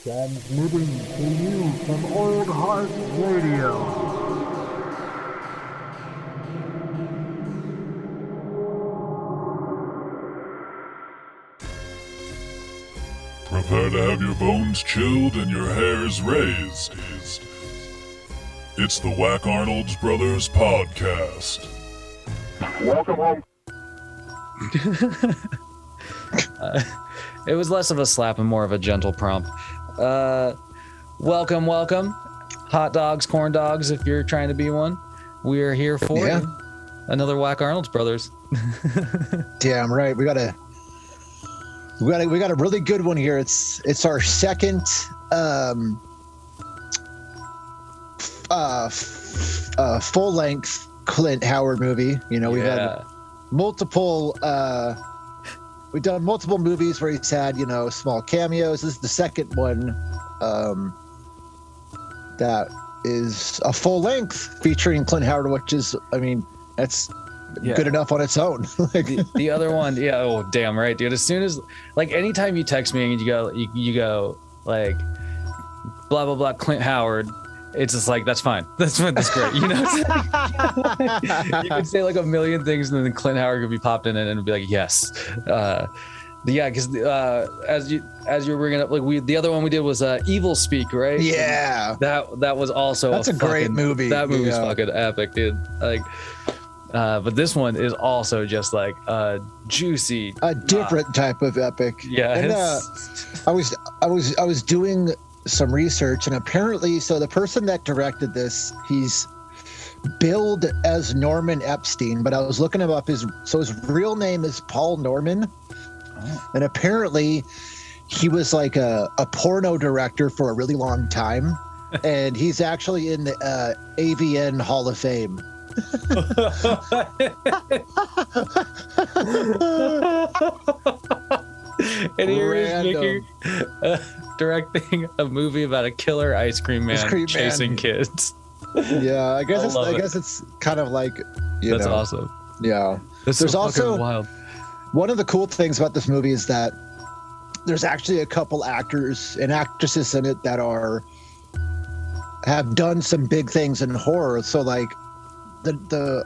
Transmitting to you from Old Heart Radio. Prepare to have your bones chilled and your hairs raised. It's the WacArnold's Brothers podcast. Welcome home. It was less of a slap and more of a gentle prompt. Welcome. Hot dogs, corn dogs, if you're trying to be one. We are here for you. Another WacArnold's Brothers. Damn right. We got a really good one here. It's our second full length Clint Howard movie. You know, we've had multiple we've done multiple movies where he's had, you know, small cameos. This is the second one that is a full length featuring Clint Howard, which is, I mean, that's good enough on its own. the other one, oh damn right, dude. As soon as, like, anytime you text me and you go like blah blah blah Clint Howard, it's just like, that's fine. That's great. You know, you could say like a million things and then Clint Howard could be popped in it and it'd be like, yes. Because as you were bringing up, like the other one we did was Evil Speak, right? Yeah. That was also a great movie. That movie's fucking epic, dude. Like, but this one is also just like juicy, a different type of epic. Yeah. And I was doing some research, and apparently, so the person that directed this, he's billed as Norman Epstein, but I was looking him up. His real name is Paul Norman. Oh. And apparently he was like a porno director for a really long time, and he's actually in the AVN Hall of Fame. And here's Mickey directing a movie about a killer ice cream man chasing kids. Yeah, I guess it's kind of like, that's awesome. Yeah. There's also wild. One of the cool things about this movie is that there's actually a couple actors and actresses in it that have done some big things in horror. So like the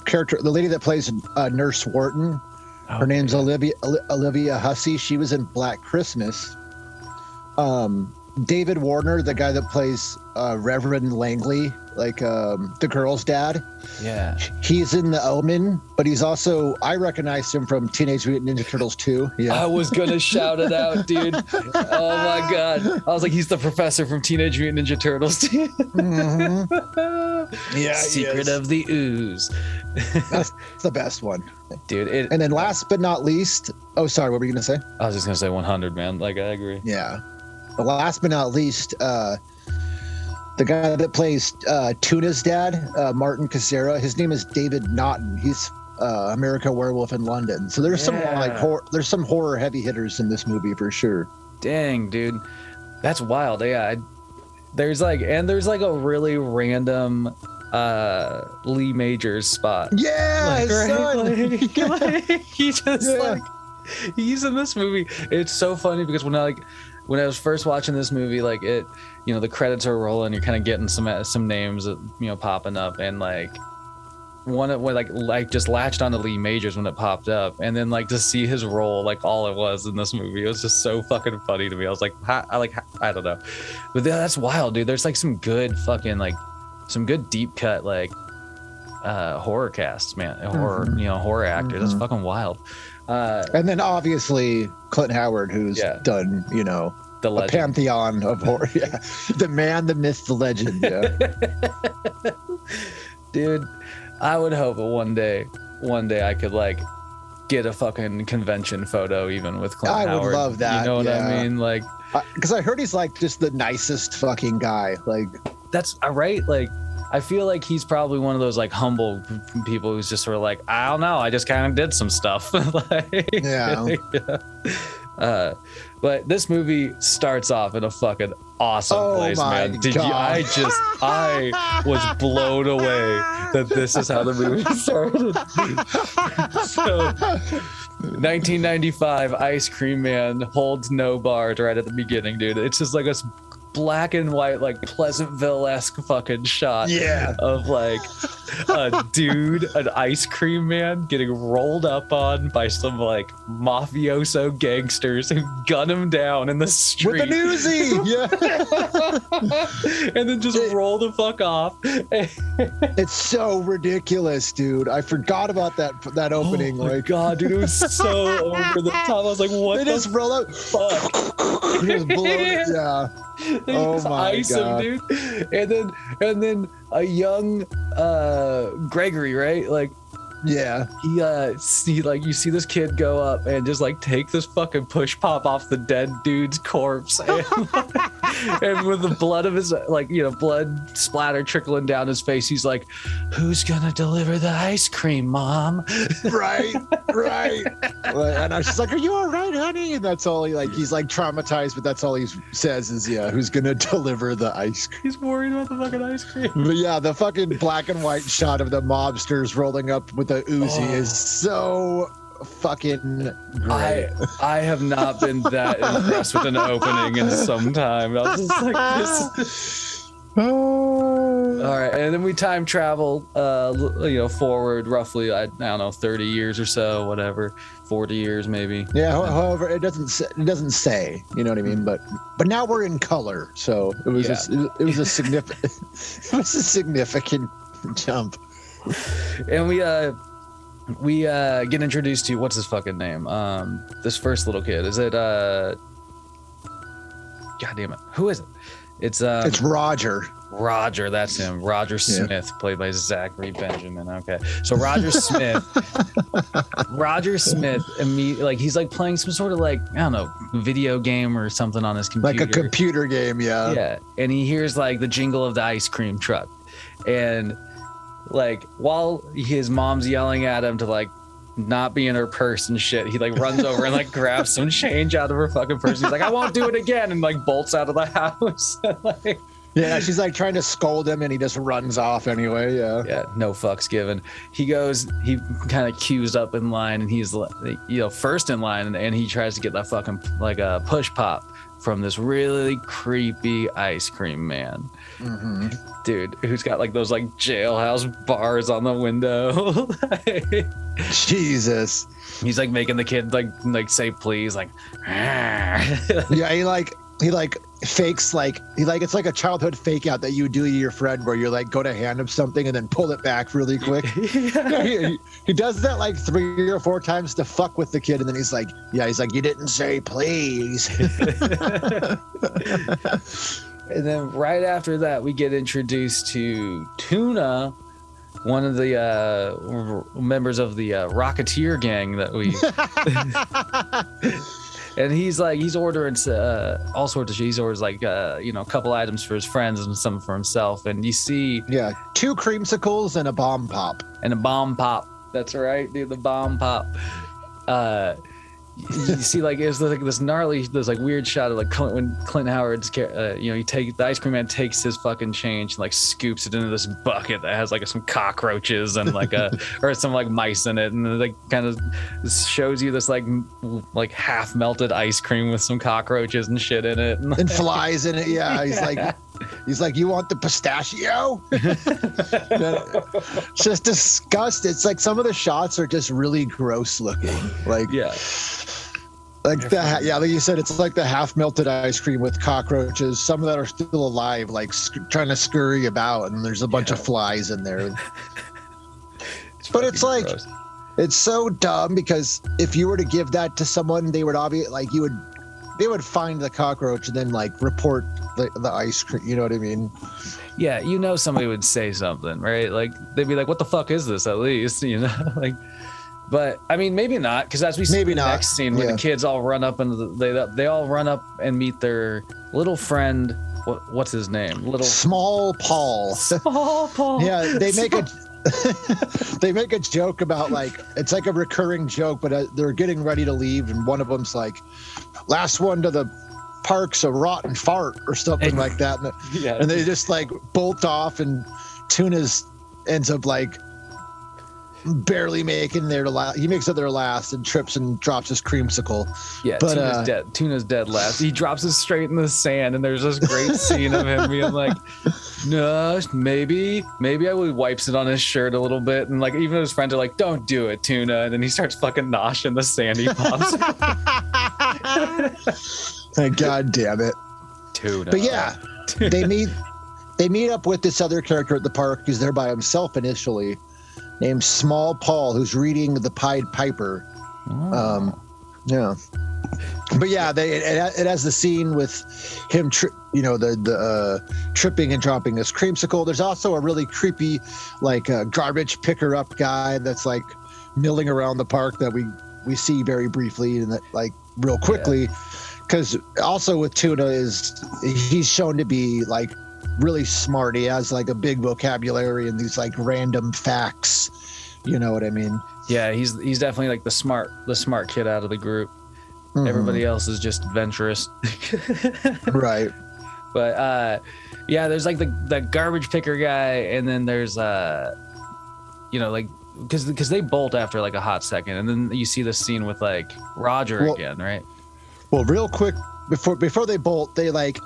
character, the lady that plays Nurse Wharton, her name's Olivia Hussey. She was in Black Christmas. David Warner, the guy that plays Reverend Langley, like the girl's dad. Yeah. He's in The Omen, but he's also, I recognized him from Teenage Mutant Ninja Turtles 2. Yeah. I was going to shout it out, dude. Oh my God. I was like, he's the professor from Teenage Mutant Ninja Turtles 2. Mm-hmm. Yeah. Secret of the Ooze. That's the best one. Dude. And then last but not least, oh, sorry, what were you going to say? I was just going to say 100, man. Like, I agree. Yeah. But last but not least, the guy that plays Tuna's dad, Martin Casera, his name is David Naughton. He's American Werewolf in London. So there's some there's some horror heavy hitters in this movie for sure. Dang, dude, that's wild. Yeah, there's like a really random Lee Majors spot. Yeah, like, his son. Like, he just like he's in this movie. It's so funny because when I was first watching this movie, like it, you know, the credits are rolling, you're kind of getting some names that, you know, popping up, and like one like just latched onto Lee Majors when it popped up, and then like to see his role, like all it was in this movie, it was just so fucking funny to me. I was like, I don't know, but that's wild, dude. There's like some good fucking like some good deep cut like horror casts, man, horror, you know, horror actors. That's fucking wild. And then obviously Clint Howard, who's done, you know, a pantheon of horror. Yeah. The man, the myth, the legend. Yeah. Dude, I would hope that one day I could like get a fucking convention photo even with Clint Howard. I would love that. You know what I mean? Like, because I heard he's like just the nicest fucking guy. Like, that's right. Like, I feel like he's probably one of those like humble people who's just sort of like, I don't know, I just kind of did some stuff. Like, yeah. But this movie starts off in a fucking awesome place, man. I was blown away that this is how the movie started. 1995 Ice Cream Man holds no bars right at the beginning, dude. It's just like a black and white, like Pleasantville-esque fucking shot of like a dude, an ice cream man getting rolled up on by some like mafioso gangsters who gun him down in the street with a Uzi. and then just roll the fuck off. It's so ridiculous, dude. I forgot about that opening. Oh my god, dude, it was so over the top. I was like, what? They just roll up. Fuck? He just blow it. Yeah. They just my ice God. him, dude. And then a young Gregory, right? Like, Yeah. he like, you see this kid go up and just like take this fucking push pop off the dead dude's corpse, and, and with the blood of his, like, you know, blood splatter trickling down his face, he's like, "Who's gonna deliver the ice cream, Mom?" Right. And I was just like, "Are you all right, honey?" And that's all he's like traumatized, but that's all he says is, "Yeah, who's gonna deliver the ice cream?" He's worried about the fucking ice cream. But yeah, the fucking black and white shot of the mobsters rolling up with the Uzi is so fucking great. I have not been that impressed with an opening in some time. I was just like, this. All right, and then we time travel, forward roughly, I don't know, 30 years or so, whatever, 40 years maybe. Yeah. However, it doesn't say. You know what I mean? But now we're in color, so it was it was a significant jump. And we get introduced to, what's his fucking name? This first little kid. Is it God damn it. Who is it? It's Roger. Roger, that's him. Roger Smith, played by Zachary Benjamin. Okay. So Roger Smith like, he's like playing some sort of, like, I don't know, video game or something on his computer. Like a computer game, yeah. Yeah. And he hears like the jingle of the ice cream truck. And like, while his mom's yelling at him to like not be in her purse and shit, he like runs over and like grabs some change out of her fucking purse. He's like, "I won't do it again," and like bolts out of the house. Like, yeah, she's like trying to scold him and he just runs off anyway. Yeah, no fucks given. He kind of queues up in line, and he's, you know, first in line, and he tries to get that fucking like a push pop from this really creepy ice cream man. Mm-hmm. Dude, who's got like those like jailhouse bars on the window. Jesus. He's like making the kid like say please, like yeah, he fakes it's like a childhood fake out that you do to your friend where you're like, go to hand him something and then pull it back really quick. He does that like 3 or 4 times to fuck with the kid, and then he's like, "You didn't say please." And then right after that, we get introduced to Tuna, one of the members of the Rocketeer gang that we. And he's ordering all sorts of shit. He orders like a couple items for his friends and some for himself. And you see 2 creamsicles and a bomb pop. That's right, dude. The bomb pop. You see, like, it's like this gnarly, this like weird shot of like when Clint Howard's, the ice cream man takes his fucking change and like scoops it into this bucket that has like some cockroaches and like or some like mice in it, and then like kind of shows you this like half melted ice cream with some cockroaches and shit in it and flies in it. Yeah, he's like, "You want the pistachio?" It's just disgusting. It's like some of the shots are just really gross looking. Like like like you said, it's like the half melted ice cream with cockroaches. Some of that are still alive, like trying to scurry about, and there's a bunch of flies in there. But it's like gross. It's so dumb, because if you were to give that to someone, they would they would find the cockroach and then like report the ice cream. You know what I mean? Yeah, somebody would say something, right? Like they'd be like, "What the fuck is this?" At least, like. But I mean, maybe not, because as we see the next scene where the kids all run up and they all run up and meet their little friend. What's his name? Small Paul. Small Paul. Yeah, they make a joke about, like, it's like a recurring joke, but they're getting ready to leave, and one of them's like, "Last one to the park's a rotten fart," or something like that, and they just like bolt off, and Tunas ends up like barely making there to last. He makes it there last and trips and drops his creamsicle. Yeah, but Tuna's dead. Tuna's dead last. He drops it straight in the sand, and there's this great scene of him being like, "No, maybe." I would wipes it on his shirt a little bit, and like even his friends are like, "Don't do it, Tuna," and then he starts fucking noshing the sandy pops. God damn it, Tuna. But yeah, they meet up with this other character at the park who's there by himself initially, named Small Paul, who's reading the Pied Piper. Oh. Yeah. But yeah, it has the scene with him, the tripping and dropping his creamsicle. There's also a really creepy, like garbage picker up guy that's like milling around the park that we see very briefly and that like real quickly. Because also with Tuna he's shown to be like really smart. He has like a big vocabulary and these like random facts. You know what I mean? Yeah, he's definitely like the smart kid out of the group. Mm-hmm. Everybody else is just adventurous. Right. But yeah, there's like the garbage picker guy, and then there's like because they bolt after like a hot second, and then you see the scene with like Roger again, right? Well, real quick before they bolt, they like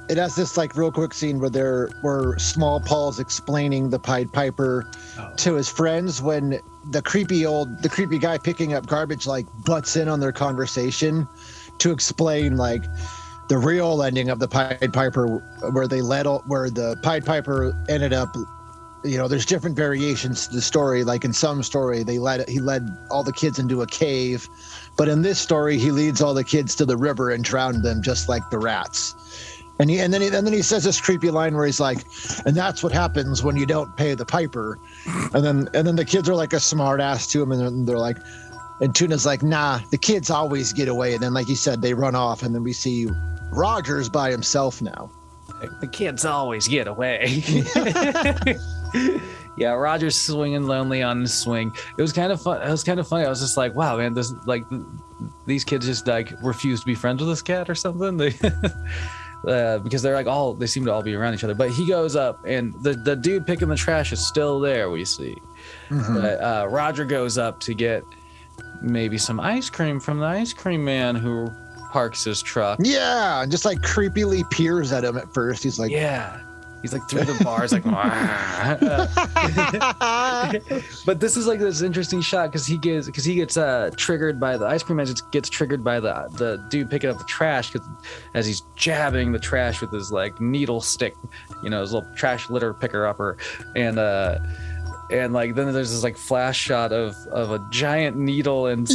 it has this like real quick scene where Small Paul's explaining the Pied Piper to his friends when the creepy guy picking up garbage like butts in on their conversation to explain like the real ending of the Pied Piper, where the Pied Piper ended up. There's different variations to the story. Like in some story, he led all the kids into a cave, but in this story, he leads all the kids to the river and drowned them just like the rats. And then he says this creepy line where he's like, "And that's what happens when you don't pay the piper." And then the kids are like a smart ass to him, and they're like, and Tuna's like, "Nah, the kids always get away." And then, like you said, they run off, and then we see Roger's by himself now. The kids always get away. Yeah, Roger's swinging lonely on his swing. It was kind of fun. It was kind of funny. I was just like, wow, man, these kids just like refuse to be friends with this cat or something. They because they're like they seem to all be around each other. But he goes up, and the dude picking the trash is still there, we see. Mm-hmm. But Roger goes up to get maybe some ice cream from the ice cream man who parks his truck. Yeah, and just like creepily peers at him at first. He's like, yeah. He's like through the bars, like. But this is like this interesting shot because he gets triggered by the ice cream man. Gets triggered by the dude picking up the trash as he's jabbing the trash with his like needle stick, his little trash litter picker upper, and like then there's this like flash shot of a giant needle and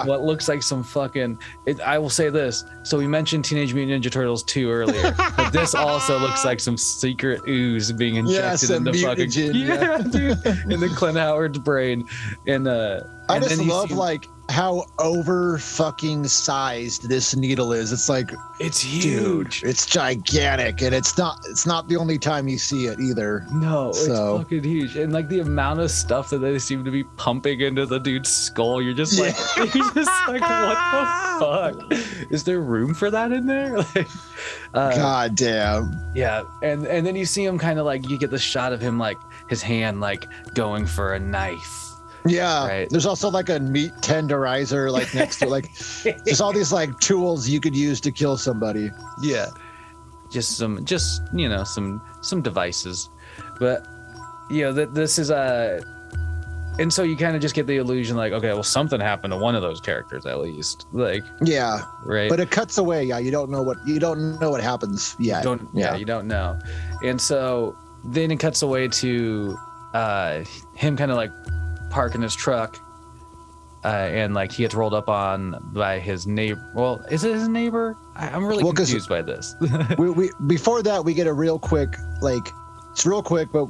what looks like some fucking. I will say this. So we mentioned Teenage Mutant Ninja Turtles 2 earlier, but this also looks like some secret ooze being injected into fucking dude, in the Clint Howard's brain. And I just love like how over fucking sized this needle is. It's like it's huge. Dude, it's gigantic, and it's not the only time you see it either. No, it's fucking huge. And like the amount of stuff that they seem to be pumping into the dude's skull, you're just like you're just like, what the fuck? Is there room for that in there? Like God damn. Yeah. And then you see him kind of like you get the shot of him like his hand like going for a knife. Yeah, right. There's also like a meat tenderizer like next to like there's all these like tools you could use to kill somebody. Yeah, just some devices, but this is and so you kind of just get the illusion like, okay, well something happened to one of those characters at least, like right. But it cuts away. Yeah, you don't know what happens yet. You don't know, and so then it cuts away to him kind of like parking his truck and like he gets rolled up on by his neighbor. Well, is it his neighbor? I'm really confused by this. we before that we get a real quick, like it's real quick, but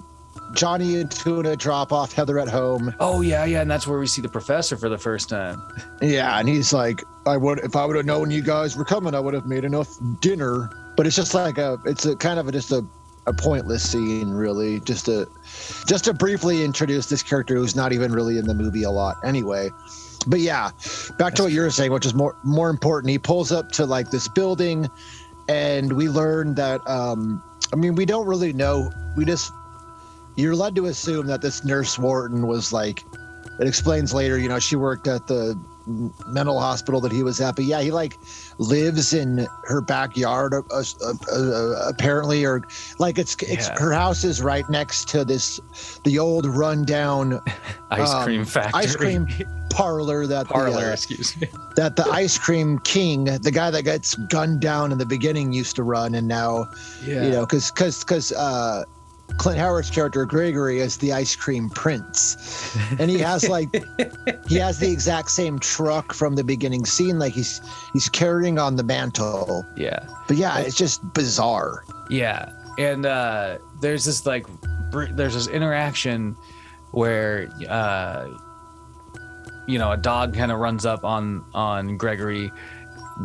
Johnny and Tuna drop off Heather at home. Oh yeah, and that's where we see the professor for the first time. Yeah, and he's like, if I would have known you guys were coming, I would have made enough dinner. But it's just like it's a kind of just a pointless scene, really, just to briefly introduce this character who's not even really in the movie a lot anyway. But yeah, back to what you were saying, which is more important. He pulls up to like this building, and we learn that we don't really know. You're led to assume that this Nurse Wharton was like it explains later, you know, she worked at the mental hospital that he was at, but yeah, he like lives in her backyard apparently, or like it's her house is right next to the old rundown ice cream factory, ice cream parlor excuse me, that the ice cream king, the guy that gets gunned down in the beginning, used to run, and now you know, because Clint Howard's character Gregory is the ice cream prince, and he has the exact same truck from the beginning scene, like he's carrying on the mantle. Yeah, but yeah, it's just bizarre. Yeah, and there's this interaction where you know, a dog kind of runs up on Gregory,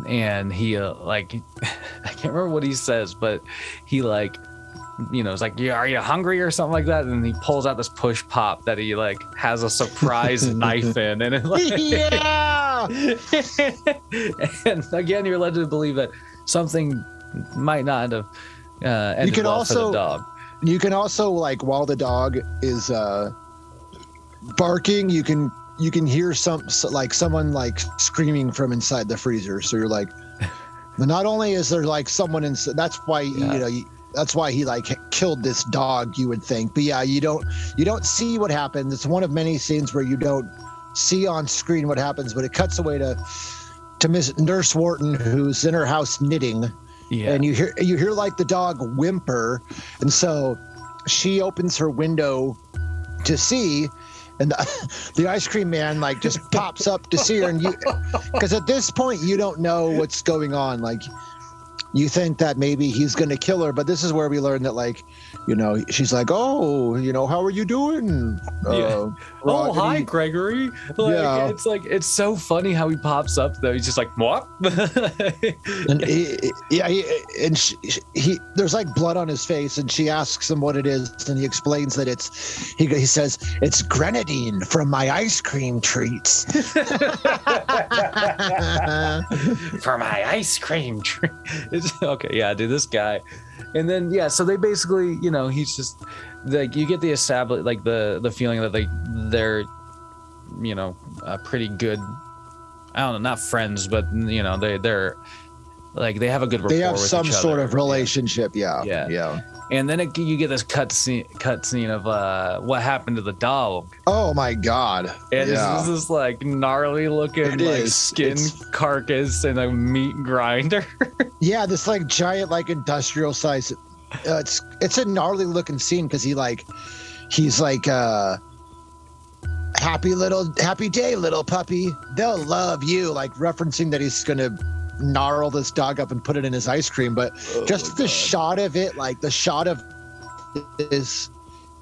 and he I can't remember what he says, but he like, you know, it's like, yeah, are you hungry or something like that? And he pulls out this push pop that he like has a surprise knife in, and it like, yeah. And again, you're led to believe that something might not have ended well for the dog. You can also, like, while the dog is barking, you can hear someone like screaming from inside the freezer. So you're like, not only is there like someone inside, that's why you know. That's why he like killed this dog, you would think. But yeah, you don't see what happens. It's one of many scenes where you don't see on screen what happens, but it cuts away to Miss Nurse Wharton, who's in her house knitting. Yeah. And you hear like the dog whimper, and so she opens her window to see, and the ice cream man like just pops up to see her, and because at this point you don't know what's going on, like. You think that maybe he's going to kill her, but this is where we learn that, like, you know, she's like, oh, you know, how are you doing? Oh, hi, Gregory. Like, yeah. It's like, it's so funny how he pops up, though. He's just like, what? And he there's like blood on his face, and she asks him what it is, and he explains that he says, it's grenadine from my ice cream treats. For my ice cream treat. Okay, yeah, dude, this guy. And then, yeah, so they basically, you know, he's just like, you get the established, like the feeling that they're, you know, pretty good, I don't know, not friends, but, you know, they're like, they have a good rapport. They have with some sort of relationship. Yeah. And then you get this cut scene of what happened to the dog. Oh my God! And it's this like gnarly looking skin carcass and a meat grinder. Yeah, this like giant like industrial size. It's a gnarly looking scene because he's like happy day, little puppy. They'll love you, like referencing that he's gonna gnarl this dog up and put it in his ice cream, but shot of it, like the shot of his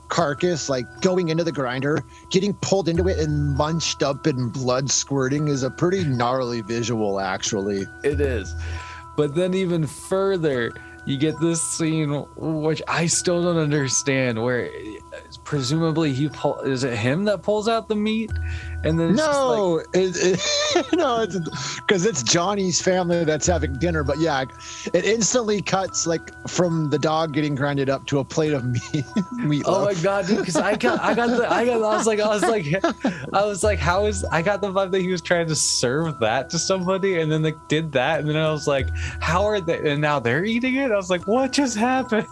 carcass like going into the grinder, getting pulled into it and munched up and blood squirting is a pretty gnarly visual, actually. It is. But then even further, you get this scene which I still don't understand, where presumably is it him that pulls out the meat, and then it's because it's Johnny's family that's having dinner. But yeah, it instantly cuts like from the dog getting grinded up to a plate of meatloaf. Oh my God, dude! Because I got the vibe that he was trying to serve that to somebody, and then they did that, and then I was like, how are they? And now they're eating it. I was like, what just happened?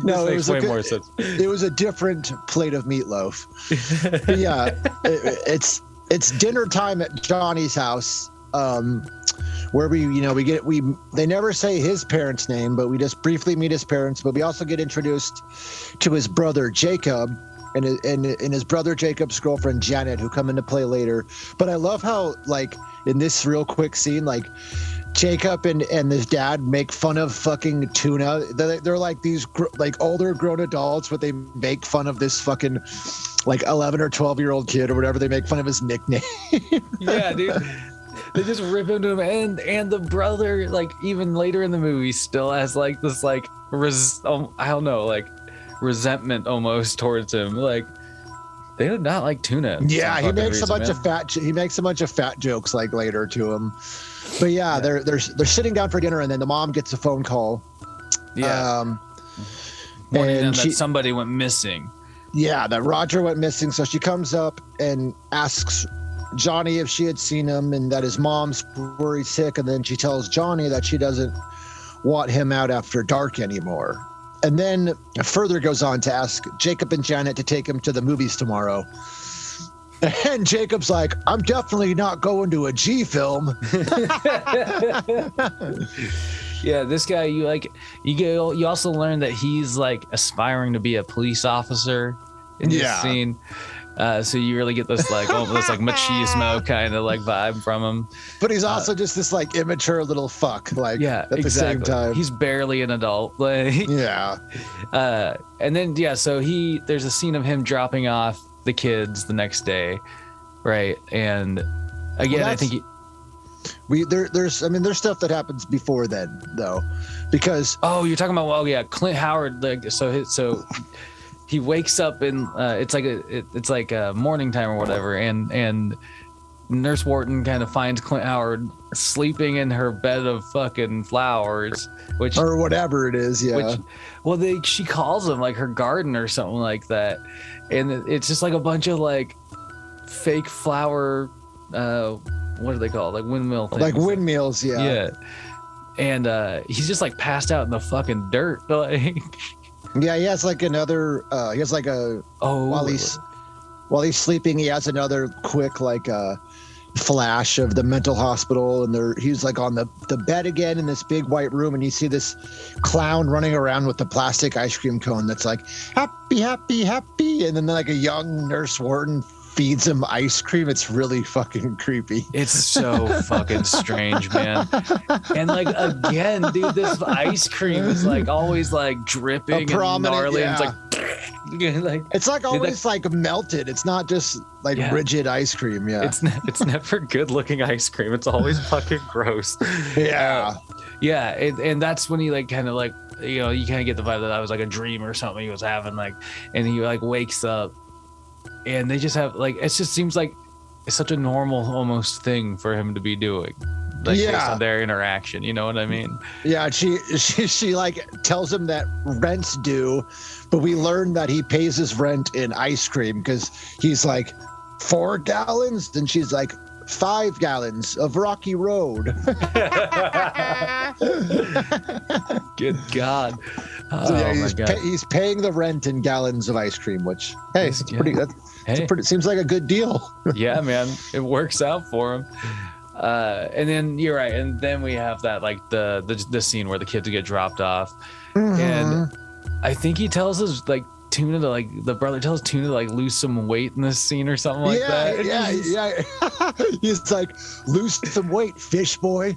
No, it was way more sense. It was a different plate of meatloaf. But yeah, it's dinner time at Johnny's house, where they never say his parents' name, but we just briefly meet his parents. But we also get introduced to his brother Jacob and his brother Jacob's girlfriend Janet, who come into play later. But I love how, like, in this real quick scene, like, Jacob and his dad make fun of fucking tuna. They're like these like older grown adults, but they make fun of this fucking like 11 or 12-year-old kid or whatever. They make fun of his nickname. Yeah, dude. They just rip into him, and the brother, like, even later in the movie, still has like this like I don't know, like resentment almost towards him. Like, they do not like tuna. Yeah, he makes a bunch of fat jokes like later to him. But yeah, they're sitting down for dinner, and then the mom gets a phone call. Yeah, and that somebody went missing. Yeah, that Roger went missing. So she comes up and asks Johnny if she had seen him and that his mom's worried sick. And then she tells Johnny that she doesn't want him out after dark anymore. And then further goes on to ask Jacob and Janet to take him to the movies tomorrow. And Jacob's like, I'm definitely not going to a G film. Yeah, this guy, you also learn that he's like aspiring to be a police officer in this scene. So you really get this like almost like machismo kind of like vibe from him. But he's also just this like immature little fuck. Like yeah, at the same time, he's barely an adult. Like yeah. And then so there's a scene of him dropping off the kids the next day, right? And again, I think there's stuff that happens before then though, because you're talking about Clint Howard. Like so he wakes up and it's like a morning time or whatever, and Nurse Wharton kind of finds Clint Howard sleeping in her bed of fucking flowers, or whatever it is, yeah. She calls him like her garden or something like that, and it's just like a bunch of like fake flower. What are they called? Like windmill things. Like windmills, yeah. Yeah, and he's just like passed out in the fucking dirt, like. Yeah, he has like another. He has like a. While he's sleeping, he has another quick like flash of the mental hospital, and he's like on the bed again in this big white room, and you see this clown running around with the plastic ice cream cone that's like happy, happy, happy, and then like a young Nurse Wharton feeds him ice cream. It's really fucking creepy. It's so fucking strange, man. And like again, dude, this ice cream is like always like dripping and gnarly. Yeah. It's like always like melted. It's not just like rigid ice cream. Yeah, it's never good looking ice cream. It's always fucking gross. Yeah, and that's when he like kind of like you kind of get the vibe that that was like a dream or something he was having, like, and he like wakes up. And they just have like it just seems like it's such a normal almost thing for him to be doing, like based on their interaction. You know what I mean? Yeah. She like tells him that rent's due, but we learn that he pays his rent in ice cream because he's like 4 gallons, and she's like 5 gallons of Rocky Road. Good God. He's paying the rent in gallons of ice cream, which seems like a good deal. Yeah, man, it works out for him. And then you're right, and then we have that like the scene where the kids get dropped off, and I think he tells us like Tuna to like the brother tells Tuna to like lose some weight in this scene or something like that. Yeah. He's like, lose some weight, fish boy.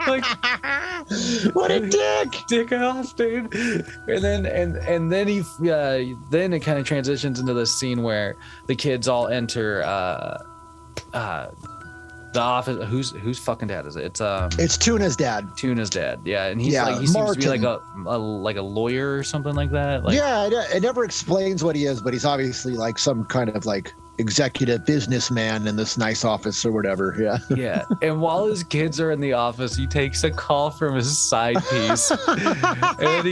Like, what a dick off, dude. And then he then it kind of transitions into this scene where the kids all enter the office. Whose fucking dad is it? It's Tuna's dad. Tuna's dad. Yeah, and he's like he seems to be like a lawyer or something like that. Like, yeah, it never explains what he is, but he's obviously like some kind of like executive businessman in this nice office or whatever. Yeah. Yeah. And while his kids are in the office, he takes a call from his side piece, and he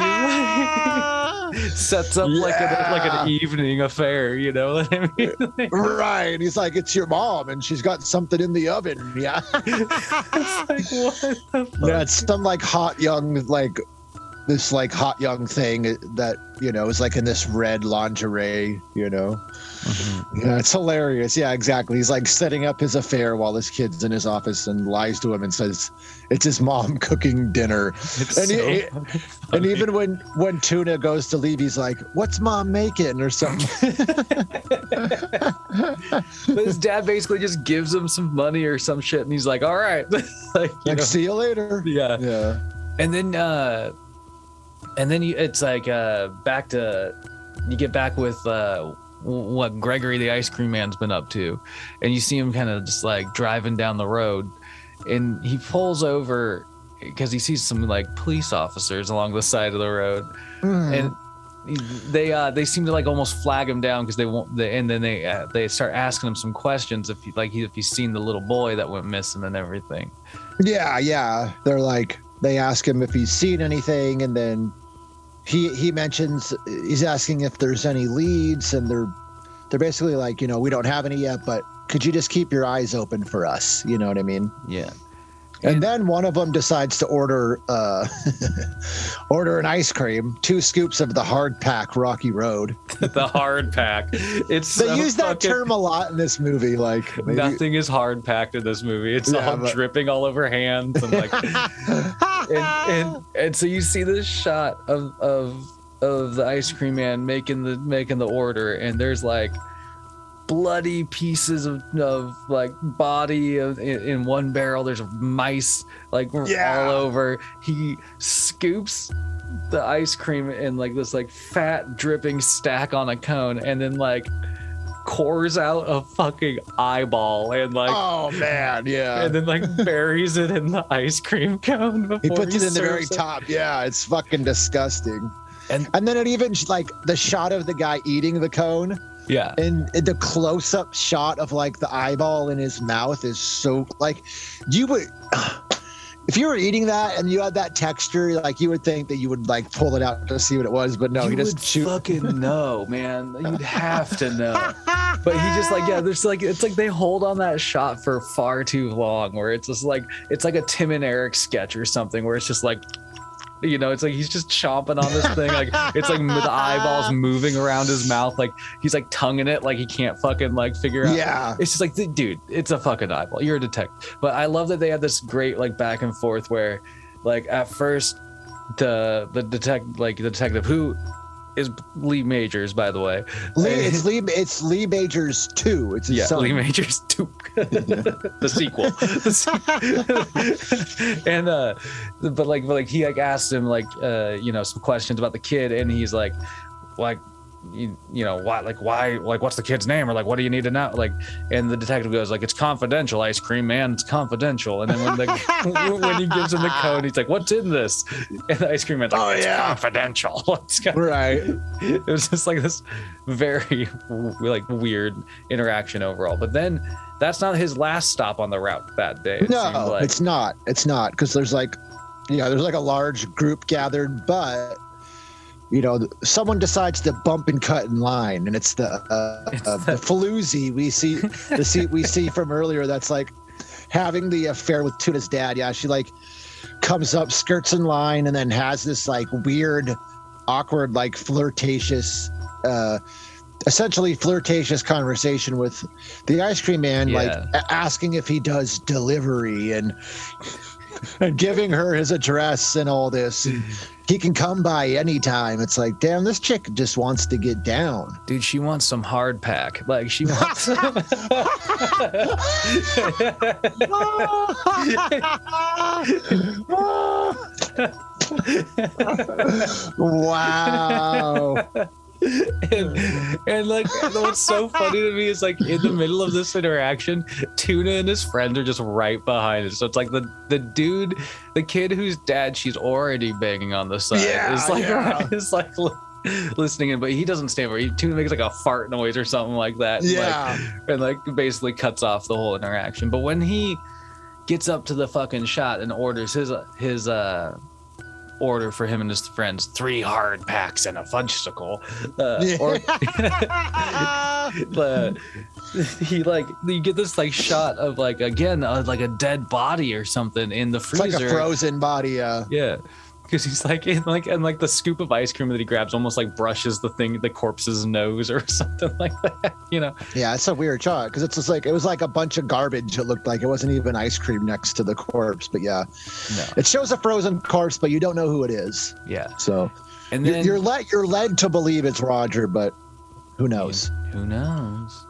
sets up like an evening affair. You know what I mean? Right. He's like, it's your mom, and she's got something in the oven. Yeah. It's like, what the fuck? Yeah, it's some like hot young thing that is like in this red lingerie. Yeah, it's hilarious. Yeah, exactly. He's like setting up his affair while this kid's in his office and lies to him and says it's his mom cooking dinner. And even when Tuna goes to leave, he's like, what's mom making or something. But his dad basically just gives him some money or some shit, and he's like, all right. like see you later. Yeah. And then it's like back to you get back with what Gregory the ice cream man's been up to, and you see him kind of just like driving down the road, and he pulls over because he sees some like police officers along the side of the road, and they seem to like almost flag him down because they won't. And then they start asking him some questions if he's seen the little boy that went missing and everything. Yeah. They're like, they ask him if he's seen anything, and then he mentions, he's asking if there's any leads, and they're basically like, we don't have any yet, but could you just keep your eyes open for us? You know what I mean? Yeah. And then one of them decides to order order an ice cream, 2 scoops of the hard pack Rocky Road. The hard pack. They use that term a lot in this movie. Like nothing is hard packed in this movie. It's all dripping all over hands and like and so you see this shot of the ice cream man making the order, and there's like bloody pieces of like body in one barrel. There's mice like all over. He scoops the ice cream in like this like fat dripping stack on a cone, and then like cores out a fucking eyeball and like, oh man, yeah, and then like buries it in the ice cream cone before he puts it in the very it. top. Yeah, it's fucking disgusting. And then it even like the shot of the guy eating the cone. Yeah. And the close-up shot of like the eyeball in his mouth is so like, you would, if you were eating that and you had that texture, like you would think that you would like pull it out to see what it was, but no, you he just would fucking know, man. You'd have to know. But he just like, yeah, there's like, it's like they hold on that shot for far too long, where it's just like, it's like a Tim and Eric sketch or something, where it's just like, it's like he's just chomping on this thing, like it's like the eyeballs moving around his mouth, like he's like tonguing it, like he can't fucking like figure out. Yeah, it's just like, dude, it's a fucking eyeball. You're a detective. But I love that they had this great like back and forth where, like at first, the detective who is Lee Majors, by the way. It's Lee Majors 2. It's his son. Lee Majors 2, the sequel. And but he like asked him like some questions about the kid, and he's like why, what's the kid's name, or like what do you need to know, like, and the detective goes like, it's confidential, ice cream man, it's confidential. And then when he gives him the code, he's like, what's in this? And the ice cream man's like, it's confidential. Right. It was just like this very like weird interaction overall. But then that's not his last stop on the route that day. No, it's not because there's like a large group gathered, but someone decides to bump and cut in line, and it's the Faloozy we see from earlier. That's like having the affair with Tuna's dad. Yeah, she like comes up, skirts in line, and then has this like weird, awkward, like flirtatious, essentially flirtatious conversation with the ice cream man, like asking if he does delivery and giving her his address and all this. He can come by anytime. It's like, damn, this chick just wants to get down. Dude, she wants some hard pack. Like, she wants... Wow. And like, what's so funny to me is like in the middle of this interaction, Tuna and his friends are just right behind it. So it's like the kid whose dad she's already banging on the side is like listening in, but he doesn't stand for it. Tuna makes like a fart noise or something like that. And like basically cuts off the whole interaction. But when he gets up to the fucking shot and orders his order for him and his friends, 3 hard packs and a fudgesicle, you get this like shot of like again like a dead body or something in the freezer. It's like a frozen body. Yeah, because he's like and the scoop of ice cream that he grabs almost like brushes the corpse's nose or something like that. Yeah, it's a weird shot because it's just like it was like a bunch of garbage. It looked like it wasn't even ice cream next to the corpse, but it shows a frozen corpse, but you don't know who it is. Yeah. So, and then you're led to believe it's Roger, but who knows? Who knows?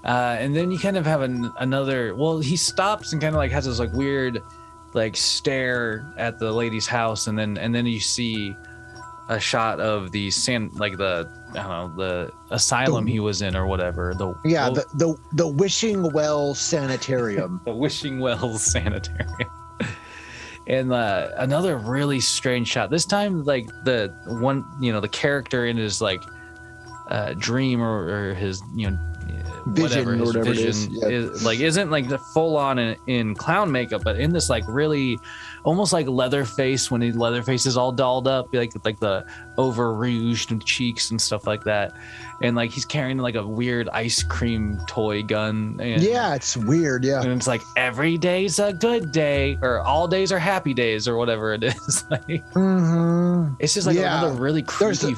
And then you kind of have another. Well, he stops and kind of like has this like weird, like stare at the lady's house, and then you see a shot of the the asylum he was in or whatever. The Wishing Well Sanitarium. The Wishing Wells Sanitarium. And another really strange shot. This time, like the one, the character in his like dream or his vision or whatever vision it is, like isn't like the full on in clown makeup, but in this like really almost like Leatherface when Leatherface is all dolled up, like the over rouged cheeks and stuff like that, and like he's carrying like a weird ice cream toy gun. And, yeah, it's weird. Yeah, and it's like every day's a good day, or all days are happy days, or whatever it is. Like, it's just like another really creepy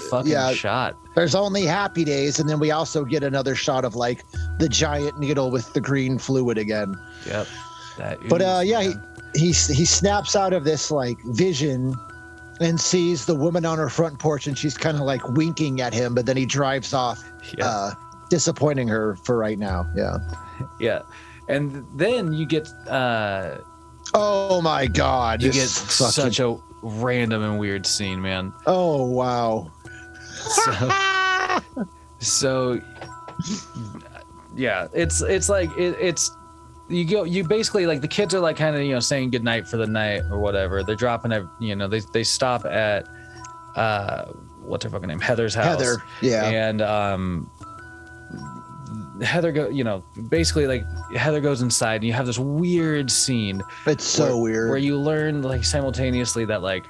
shot. There's only happy days, and then we also get another shot of like the giant needle with the green fluid again. Yep. He snaps out of this like vision and sees the woman on her front porch, and she's kind of like winking at him, but then he drives off, disappointing her for right now. Yeah. And then you get oh my God, you get such a random and weird scene, man. Oh wow. So yeah, it's like it's you basically like the kids are like kind of saying goodnight for the night or whatever. They're dropping they stop at what's her fucking name, Heather's house. And Heather basically like Heather goes inside, and you have this weird scene. It's so weird where you learn like simultaneously that like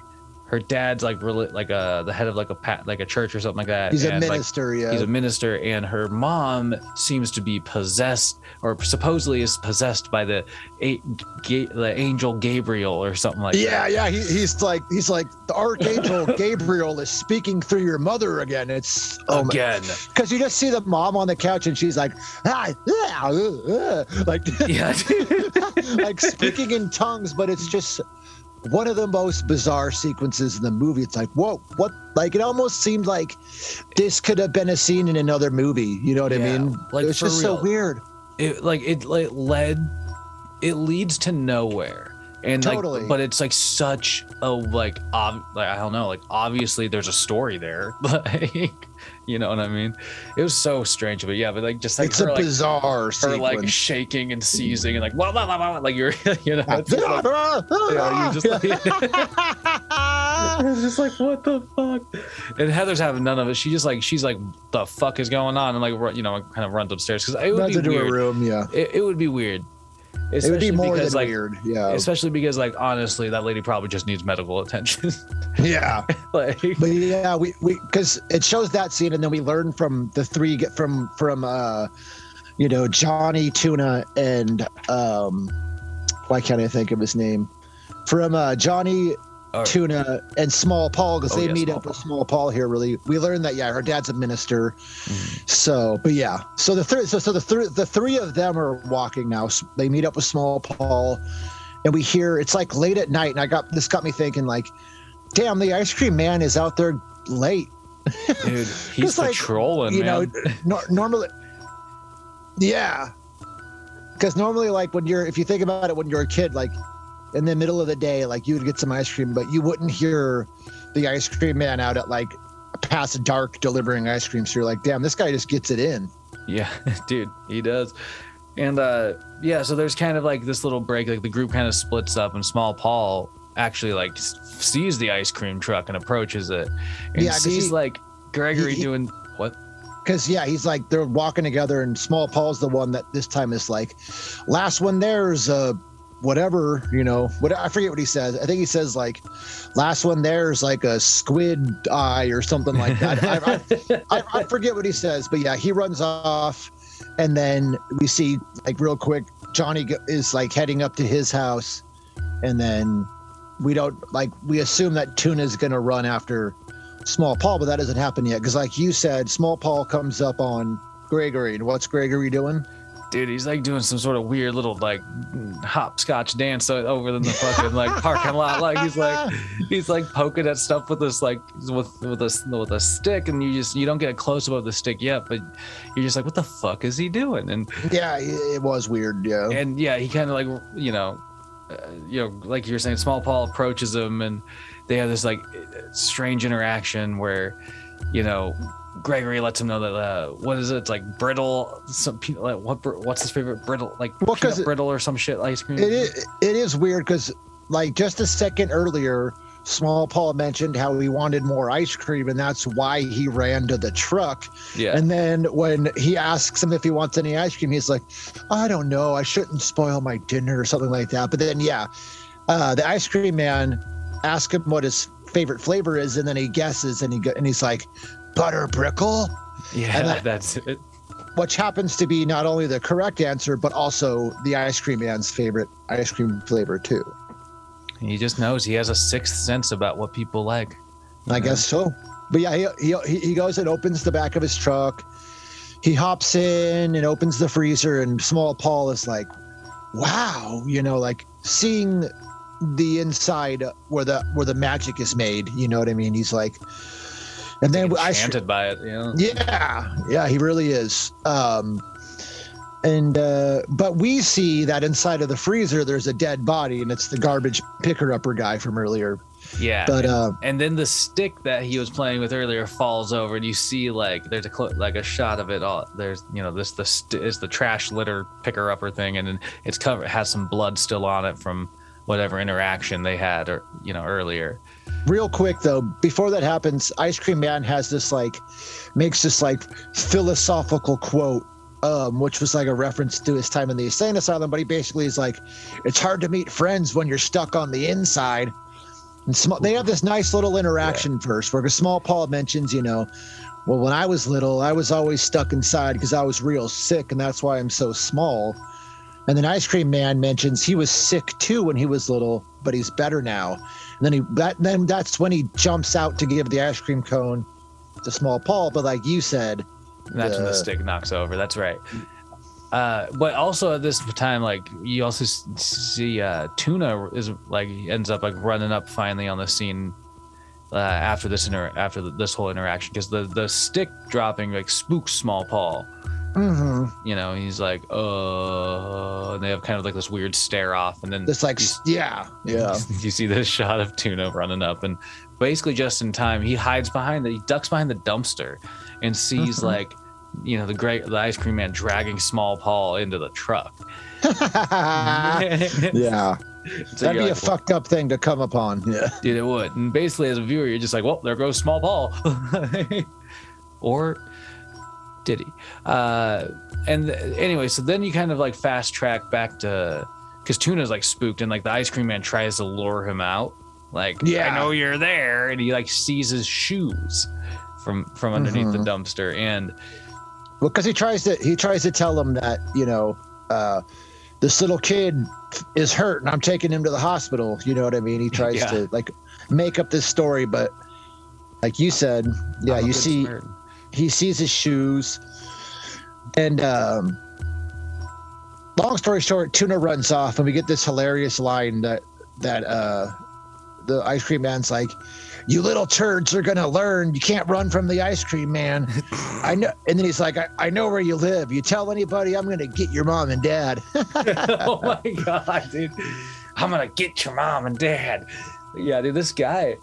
her dad's like the head of like a church or something like that. He's a minister, He's a minister, and her mom seems to be possessed, or supposedly is possessed by the angel Gabriel or something like that. Yeah, he's like the archangel Gabriel is speaking through your mother again. It's again because you just see the mom on the couch, and she's like, like like speaking in tongues, but it's just one of the most bizarre sequences in the movie. It's like, whoa, what? Like, it almost seemed like this could have been a scene in another movie. You know what I mean? Like, it's just real. So weird. It leads to nowhere. And totally. Like, but it's like such a like I don't know, like obviously there's a story there, like you know what I mean? It was so strange, but like just like it's a bizarre sequence. Her like shaking and seizing and like blah, blah, blah, blah, like you're it's just like, you just like it's just like what the fuck? And Heather's having none of it. She's like the fuck is going on, and like kind of runs upstairs because it would be weird. Her room, it would be weird. It would be more because, than weird, Especially because, like, honestly, that lady probably just needs medical attention. Yeah, but we because it shows that scene, and then we learn from the three from Johnny, Tuna, and why can't I think of his name? From Johnny, Tuna, and Small Paul, because they meet up with Small Paul here. Really, we learned that her dad's a minister. So, but so the three of them are walking now. So they meet up with Small Paul, and we hear it's like late at night, and this got me thinking like, damn, the ice cream man is out there late. Dude, he's patrolling, man. Normally, because normally, like if you think about it, when you're a kid, like in the middle of the day, like you would get some ice cream, but you wouldn't hear the ice cream man out at like past dark delivering ice cream. So you're like, damn, this guy just gets it in. Yeah, dude, he does. And so there's kind of like this little break, like the group kind of splits up, and Small Paul actually like sees the ice cream truck and approaches it, and sees like Gregory doing what? Because he's like, they're walking together, and Small Paul's the one that this time is like, last one there's whatever, I forget what he says. I think he says like, last one there's like a squid eye or something like that. I forget what he says, but he runs off, and then we see like real quick, Johnny is like heading up to his house, and then we assume that Tuna's gonna run after Small Paul, but that doesn't happen yet, because like you said, Small Paul comes up on Gregory, and what's Gregory doing? Dude, he's like doing some sort of weird little like hopscotch dance over in the fucking like parking lot. Like he's like poking at stuff with this like with a stick, and you don't get a close up of the stick yet, but you're just like, what the fuck is he doing? And it was weird. And he kind of like like you're saying, Small Paul approaches him, and they have this like strange interaction where Gregory lets him know that what is it? It's like brittle. What's his favorite brittle? Like peanut brittle or some shit ice cream. It is weird because like just a second earlier, Small Paul mentioned how he wanted more ice cream, and that's why he ran to the truck. Yeah. And then when he asks him if he wants any ice cream, he's like, I don't know, I shouldn't spoil my dinner or something like that. But then the ice cream man asks him what his favorite flavor is, and then he guesses, and he's like, butter brickle. Yeah, that's it. Which happens to be not only the correct answer, but also the ice cream man's favorite ice cream flavor too. He just knows. He has a sixth sense about what people like. I guess so. But yeah, he goes and opens the back of his truck. He hops in and opens the freezer, and Small Paul is like, wow, like seeing the inside where the magic is made. You know what I mean? He's like, and then enchanted by it. Yeah, he really is. But we see that inside of the freezer, there's a dead body, and it's the garbage picker-upper guy from earlier. Yeah, but and then the stick that he was playing with earlier falls over, and you see there's a shot of it all. There's is the trash litter picker-upper thing, and then it has some blood still on it from whatever interaction they had earlier. Real quick though, before that happens, Ice Cream Man has makes this philosophical quote, which was like a reference to his time in the insane asylum. But he basically is like, it's hard to meet friends when you're stuck on the inside. And they have this nice little interaction first, where Small Paul mentions, well, when I was little, I was always stuck inside because I was real sick, and that's why I'm so small. And then Ice Cream Man mentions he was sick too when he was little, but he's better now. And then that's when he jumps out to give the ice cream cone to Small Paul. But like you said, that's when the stick knocks over. That's right. But also at this time, you also see Tuna is ends up running up finally on the scene after this whole interaction, because the stick dropping spooks Small Paul. Mm-hmm. He's like, and they have kind of this weird stare off, and then it's you see this shot of Tuna running up, and basically just in time, he ducks behind the dumpster and sees the ice cream man dragging Small Paul into the truck. Yeah. So that'd be a fucked up thing to come upon. Yeah. Dude, it would. And basically as a viewer, you're just like, well, there goes Small Paul. Or did he? And anyway, so then you kind of fast track back to, because Tuna's spooked, and the ice cream man tries to lure him out. I know you're there. And he sees his shoes from underneath the dumpster. And well, because he tries to tell him that, this little kid is hurt and I'm taking him to the hospital. You know what I mean? He tries to make up this story, but like you said, you see, he sees his shoes, and long story short, Tuna runs off, and we get this hilarious line that the ice cream man's like, you little turds are gonna learn you can't run from the ice cream man. I know. And then he's like, I know where you live. You tell anybody, I'm gonna get your mom and dad. Oh my god, dude. I'm gonna get your mom and dad. Yeah, dude, this guy,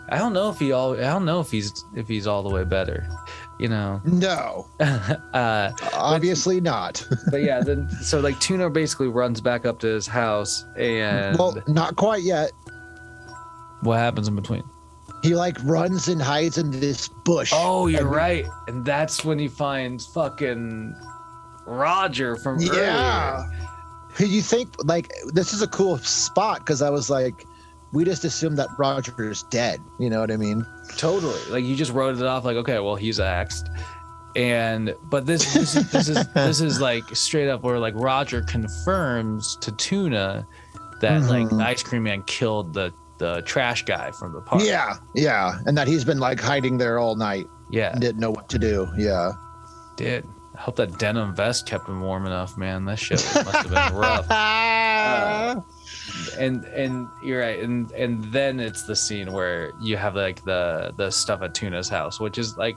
I don't know if he's all the way better, No. Obviously not. But yeah, then so Tuna basically runs back up to his house, and well, not quite yet. What happens in between? He runs and hides in this bush. Oh, you're right. And that's when he finds fucking Roger from earlier. You think this is a cool spot, because I was like, we just assumed that Roger is dead. You know what I mean? Totally. You just wrote it off okay, well, he's axed. But this is straight up where Roger confirms to Tuna that the ice cream man killed the trash guy from the park. Yeah. And that he's been hiding there all night. Yeah. And didn't know what to do. Yeah. Did. I hope that denim vest kept him warm enough, man. That shit must have been rough. And you're right. And then it's the scene where you have the stuff at Tuna's house, which is in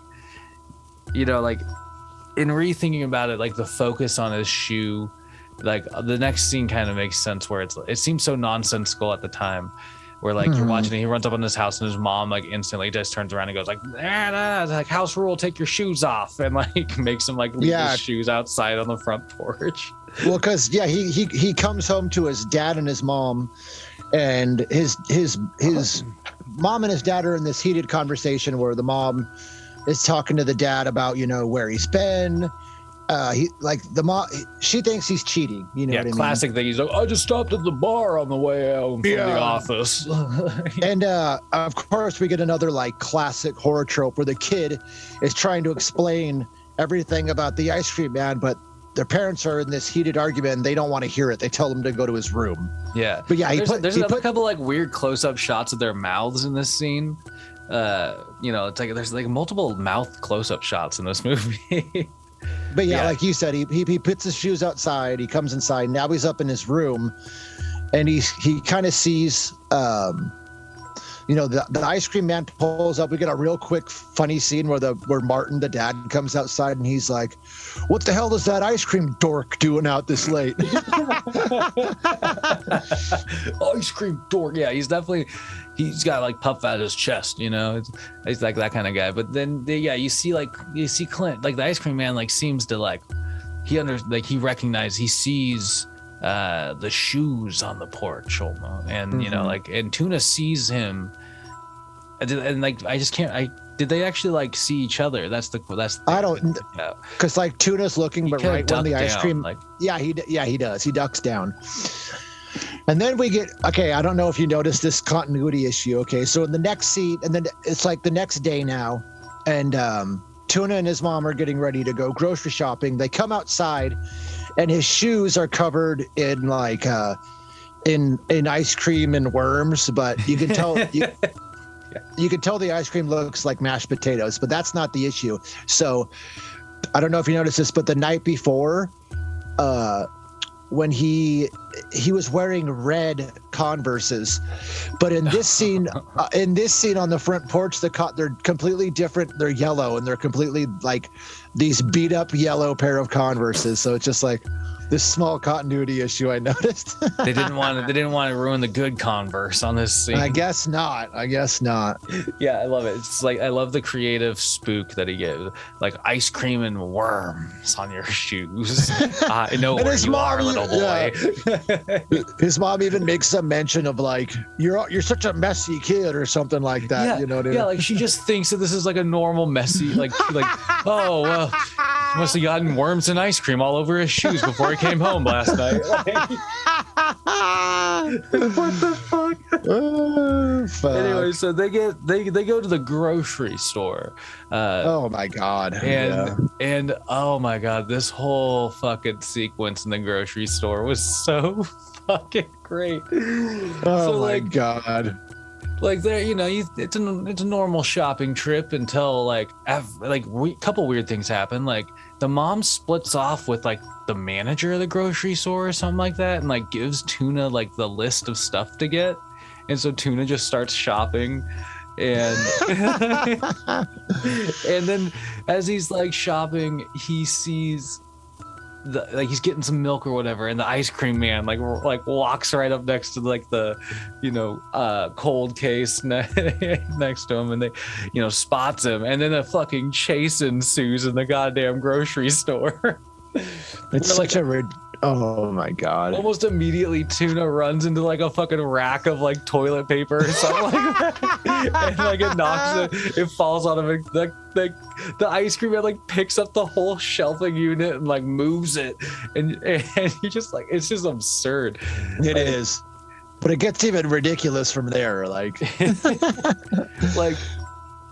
rethinking about it, the focus on his shoe, the next scene kind of makes sense, where it seems so nonsensical at the time, where you're watching it, he runs up on his house, and his mom instantly just turns around and goes house rule, take your shoes off, and makes him leave his shoes outside on the front porch. Well, because he comes home to his dad and his mom, and his mom and his dad are in this heated conversation where the mom is talking to the dad about where he's been, he like the mom. She thinks he's cheating. You know Yeah, what I mean? classic thing. He's like, I just stopped at the bar on the way out from the office. And of course, we get another like classic horror trope where the kid is trying to explain everything about the ice cream man, but their parents are in this heated argument and they don't want to hear it. They tell him to go to his room. Yeah. But yeah, there's a couple like weird close-up shots of their mouths in this scene. It's like there's like multiple mouth close-up shots in this movie. But yeah, like you said, he puts his shoes outside. He comes inside. Now he's up in his room, and he kind of sees, the ice cream man pulls up. We get a real quick, funny scene where Martin, the dad, comes outside, and he's like, "What the hell is that ice cream dork doing out this late?" Ice cream dork. Yeah, he's got like puff out his chest, he's like that kind of guy. But then you see Clint, like the ice cream man, like seems to like he sees the shoes on the porch almost, and and Tuna sees him, and like I just can't. Did they actually like see each other? That's I don't, because like Tuna's looking, but right when the ice cream, he does. He ducks down. And then we get, I don't know if you noticed this continuity issue. Okay, so in the next scene, and then it's like the next day now, and Tuna and his mom are getting ready to go grocery shopping. They come outside, and his shoes are covered in like in ice cream and worms, but you can tell you can tell the ice cream looks like mashed potatoes, but that's not the issue. So I don't know if you noticed this, but the night before, when he was wearing red Converses, but in this scene on the front porch, they're completely different. They're yellow, and they're completely like these beat up yellow pair of Converses. So it's just like this small continuity issue I noticed. They didn't want to ruin the good Converse on this scene. I guess not. Yeah, I love it. It's like I love the creative spook that he gives, like ice cream and worms on your shoes. I know where you are, little boy. Yeah. His mom even makes some mention of like you're such a messy kid or something like that. Yeah, you know what I mean? Yeah, like she just thinks that this is like a normal messy like oh well, he must have gotten worms and ice cream all over his shoes before he came home last night. What the fuck? Oh, fuck. Anyway, so they go to the grocery store. Oh my god. And oh my god, this whole fucking sequence in the grocery store was so fucking great. Oh my god. Like there, it's a normal shopping trip until a couple weird things happen. Like the mom splits off with like the manager of the grocery store or something like that, and like gives Tuna like the list of stuff to get, and so Tuna just starts shopping, and and then as he's like shopping, he sees he's getting some milk or whatever, and the ice cream man like walks right up next to like the cold case next to him, and they spots him, and then a fucking chase ensues in the goddamn grocery store. It's such a weird. Oh my god. Almost immediately Tuna runs into like a fucking rack of like toilet paper or something like that. And like it knocks it falls on him. The ice cream man like picks up the whole shelving unit and like moves it, and you just like, it's just absurd. It is. But it gets even ridiculous from there. Like like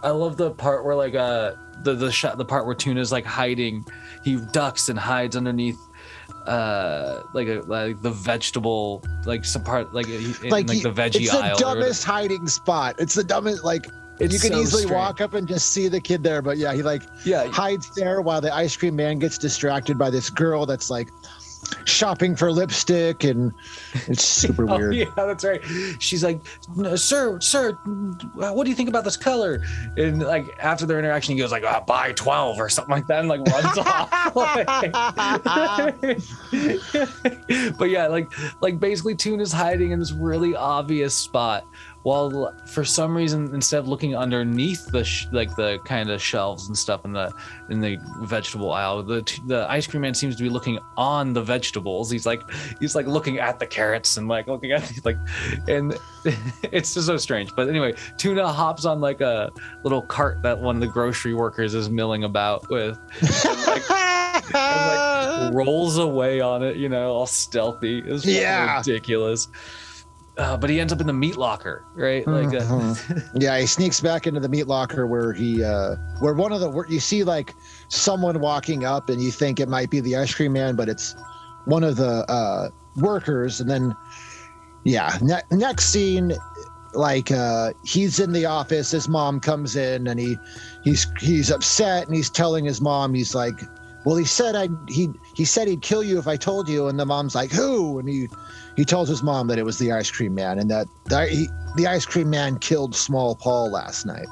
I love the part where like the part where Tuna's like hiding. He ducks and hides underneath the vegetable, like some part the veggie aisle. It's the dumbest hiding spot. It's the dumbest, like you can easily walk up and just see the kid there, but yeah, he hides there while the ice cream man gets distracted by this girl that's like shopping for lipstick, and it's super weird. Yeah, that's right. She's like, sir, what do you think about this color? And like after their interaction, he goes like, buy 12 or something like that, and like runs off. But yeah, like basically Tuna's hiding in this really obvious spot, while for some reason, instead of looking underneath the kind of shelves and stuff in the vegetable aisle, the ice cream man seems to be looking on the vegetables. He's like looking at the carrots and like looking at and it's just so strange. But anyway, Tuna hops on like a little cart that one of the grocery workers is milling about with. and like rolls away on it, you know, all stealthy. It was ridiculous. But he ends up in the meat locker, right? Like, yeah, he sneaks back into the meat locker where you see like someone walking up, and you think it might be the ice cream man, but it's one of the workers. And then, next scene, like he's in the office. His mom comes in, and he's upset, and he's telling his mom, he's like, well, he said he'd kill you if I told you. And the mom's like, who? And he tells his mom that it was the ice cream man, and that the ice cream man killed Small Paul last night.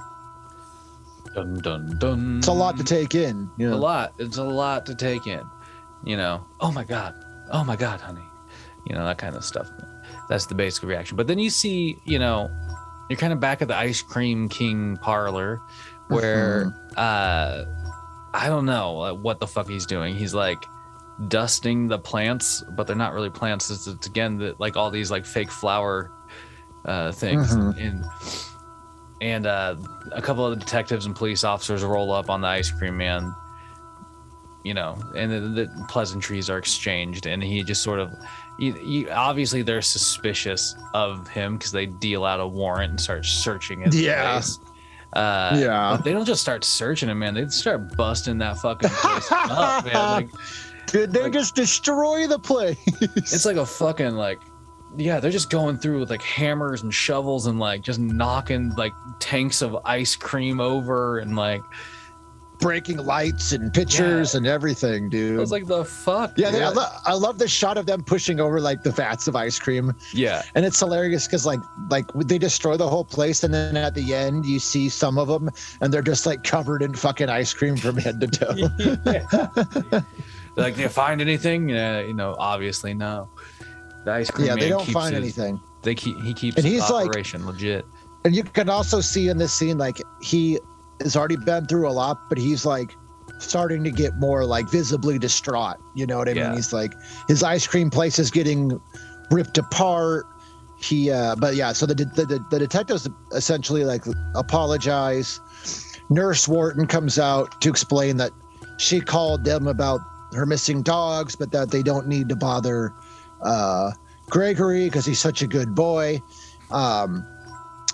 Dun dun dun. It's a lot to take in. You know? It's a lot to take in. You know, oh my god, honey. You know, that kind of stuff. That's the basic reaction. But then you see, you know, you're kind of back at the Ice Cream King parlor, where I don't know what the fuck he's doing. He's like dusting the plants, but they're not really plants. It's again like all these like fake flower things. And a couple of the detectives and police officers roll up on the ice cream man, you know, and the pleasantries are exchanged, and he just sort of obviously they're suspicious of him because they deal out a warrant and start searching his place. But they don't just start searching him, man. They start busting that fucking place up, man. Like, did they just destroy the place? It's like a fucking they're just going through with like hammers and shovels and like just knocking like tanks of ice cream over and like breaking lights and pictures and everything, dude. I was like, the fuck? Yeah, I love the shot of them pushing over like the vats of ice cream. Yeah, and it's hilarious because like they destroy the whole place, and then at the end you see some of them, and they're just like covered in fucking ice cream from head to toe. Like, do you find anything? You know, obviously no. The ice cream man they don't keeps find anything. He keeps and his he's operation legit. And you can also see in this scene, like he has already been through a lot, but he's like starting to get more like visibly distraught. You know what I mean? He's like, his ice cream place is getting ripped apart. So the detectives essentially like apologize. Nurse Wharton comes out to explain that she called them about her missing dogs, but that they don't need to bother Gregory because he's such a good boy.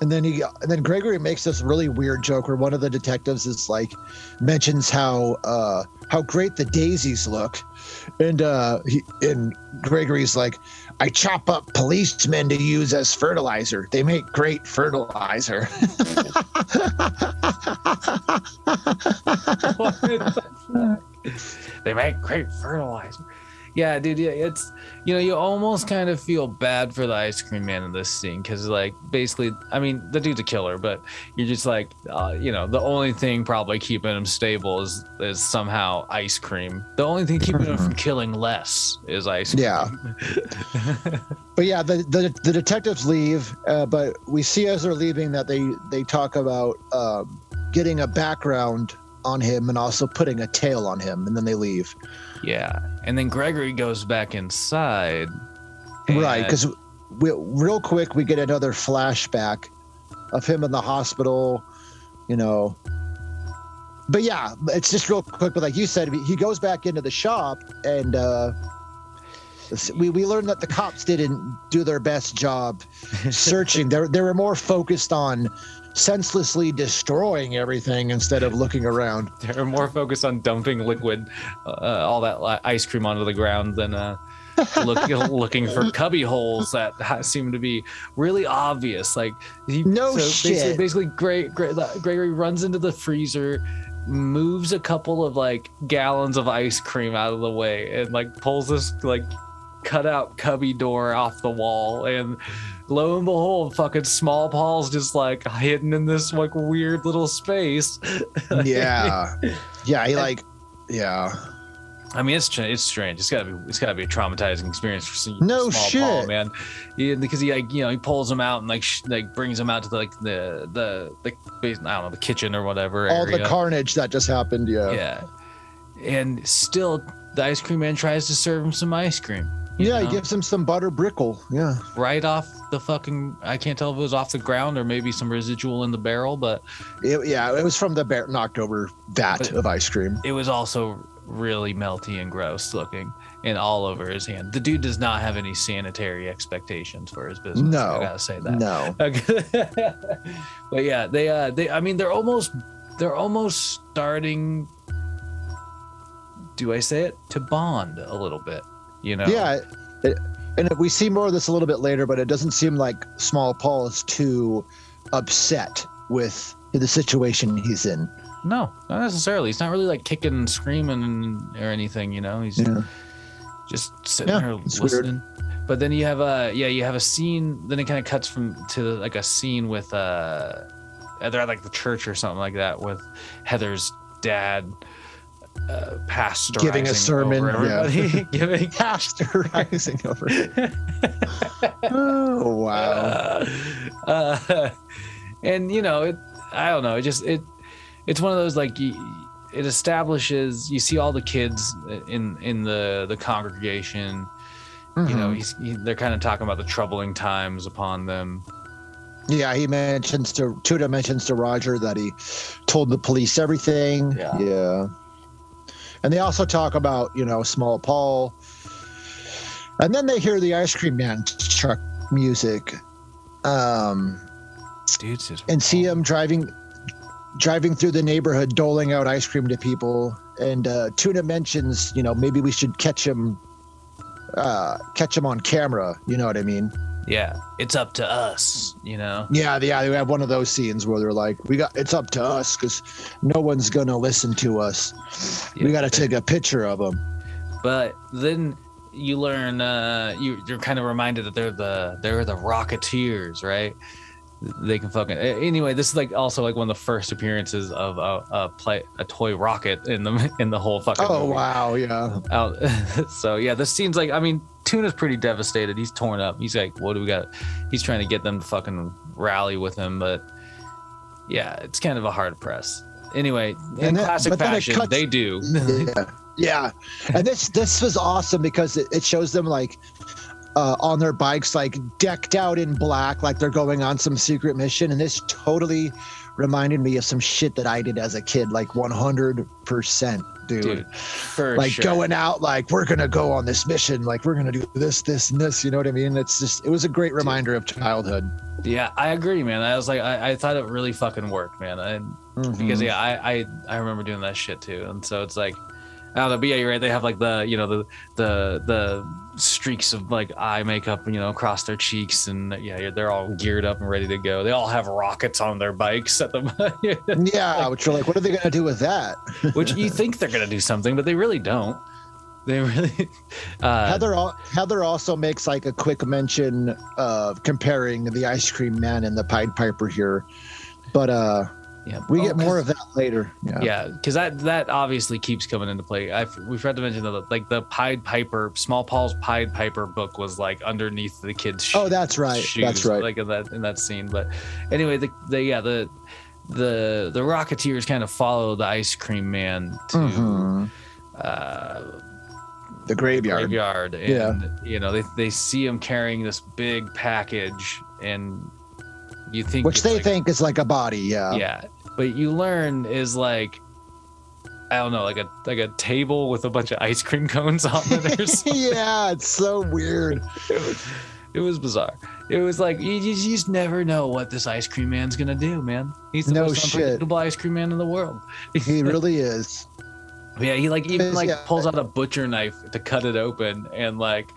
And then Gregory makes this really weird joke where one of the detectives is like mentions how great the daisies look, and Gregory's like, I chop up policemen to use as fertilizer. They make great fertilizer. They make great fertilizer. Yeah, dude. Yeah, it's, you know, you almost kind of feel bad for the ice cream man in this scene because, like, basically, I mean, the dude's a killer, but you're just like, you know, the only thing probably keeping him stable is somehow ice cream. The only thing keeping him from killing less is ice cream. Yeah. But yeah, the detectives leave, but we see as they're leaving that they talk about getting a background on him and also putting a tail on him, and then they leave. Yeah, and then Gregory goes back inside. Right, because real quick we get another flashback of him in the hospital, you know. But yeah, it's just real quick. But like you said, he goes back into the shop, and we learned that the cops didn't do their best job searching. They were more focused on senselessly destroying everything instead of looking around. They're more focused on dumping liquid, all that ice cream onto the ground than looking for cubby holes that seem to be really obvious. Like, shit. Basically, Gregory runs into the freezer, moves a couple of like gallons of ice cream out of the way, and like pulls this like cutout cubby door off the wall, and lo and behold, fucking Small Paul's just like hidden in this like weird little space. Yeah. I mean, it's strange. It's gotta be a traumatizing experience for Small Paul, man. Because he like, you know, he pulls him out and like brings him out to the I don't know, the kitchen or whatever. All area. The carnage that just happened. Yeah. Yeah. And still, the ice cream man tries to serve him some ice cream. You know? He gives him some butter brickle. Yeah. Right off the fucking, I can't tell if it was off the ground or maybe some residual in the barrel, but it was from the knocked over vat of ice cream. It was also really melty and gross looking, and all over his hand. The dude does not have any sanitary expectations for his business. No, I gotta say that. No. But yeah, they. I mean, they're almost starting. Do I say it? To bond a little bit, you know? Yeah, and we see more of this a little bit later, but it doesn't seem like Small Paul is too upset with the situation he's in. No, not necessarily. He's not really like kicking and screaming or anything, you know? He's just sitting there listening. Weird. But then you have a scene, then it kind of cuts to like a scene with they're at like the church or something like that with Heather's dad pastorizing giving a sermon over everybody. Giving pastorizing over oh wow. And you know, I don't know, it's one of those like it establishes, you see all the kids in the congregation. You know, they're kind of talking about the troubling times upon them. Yeah, Tuna mentions to Roger that he told the police everything. Yeah. And they also talk about, you know, Small Paul. And then they hear the ice cream man truck music. And see him driving through the neighborhood, doling out ice cream to people. And Tuna mentions, you know, maybe we should catch him on camera. You know what I mean? Yeah, it's up to us, you know? Yeah, they have one of those scenes where they're like, it's up to us because no one's going to listen to us. Yeah, we got to take a picture of them. But then you learn, you're kind of reminded that they're the Rocketeers, right? They can fucking anyway. This is like also like one of the first appearances of a toy rocket in the whole fucking. Oh movie. Wow, yeah. So yeah, this scene's like, I mean, Tuna's pretty devastated. He's torn up. He's like, what do we got? He's trying to get them to fucking rally with him, but yeah, it's kind of a hard press. Anyway, in classic fashion, they do. Yeah, and this was awesome because it shows them like. On their bikes, like decked out in black, like they're going on some secret mission. And this totally reminded me of some shit that I did as a kid, like 100%, dude. For like sure. Going out, like we're going to go on this mission. Like we're going to do this, this, and this, you know what I mean? It was a great reminder of childhood. Yeah, I agree, man. I was like, I thought it really fucking worked, man. Because I remember doing that shit too. And so it's like, I don't know, but yeah, you're right. They have like the, you know, the streaks of like eye makeup, you know, across their cheeks, and yeah, they're all geared up and ready to go. They all have rockets on their bikes at the yeah, which are like, what are they gonna do with that? Which you think they're gonna do something, but they really don't. They really. Heather also makes like a quick mention of comparing the ice cream man and the Pied Piper here, but yeah, we get more of that later. Yeah, because that obviously keeps coming into play. We forgot to mention that like the Pied Piper, Small Paul's Pied Piper book was like underneath the kid's shoes. Oh, that's right. Shoes, that's right. Like in that scene. But anyway, the Rocketeers kind of follow the ice cream man to the graveyard. And you know they see him carrying this big package, and you think which they think is like a body. Yeah. But you learn is like, I don't know, like a table with a bunch of ice cream cones on it or something. Yeah, it's so weird. It was bizarre. It was like you just never know what this ice cream man's gonna do, man. He's the most unpredictable ice cream man in the world. He really is. Yeah, he like even like pulls out a butcher knife to cut it open and like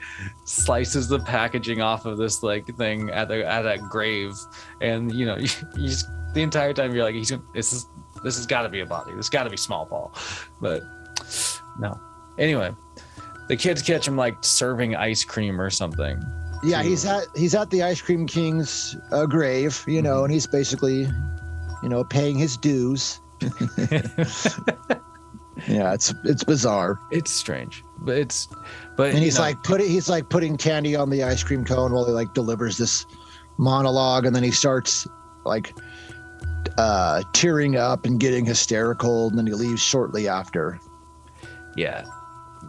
slices the packaging off of this like thing at a grave, and you know you just the entire time you're like this has got to be a body. This got to be Small Paul, but no. Anyway, the kids catch him like serving ice cream or something. Yeah, he's at the Ice Cream King's grave, you know, and he's basically, you know, paying his dues. Yeah, it's bizarre. It's strange, but and he's like putting candy on the ice cream cone while he like delivers this monologue, and then he starts like tearing up and getting hysterical, and then he leaves shortly after. Yeah,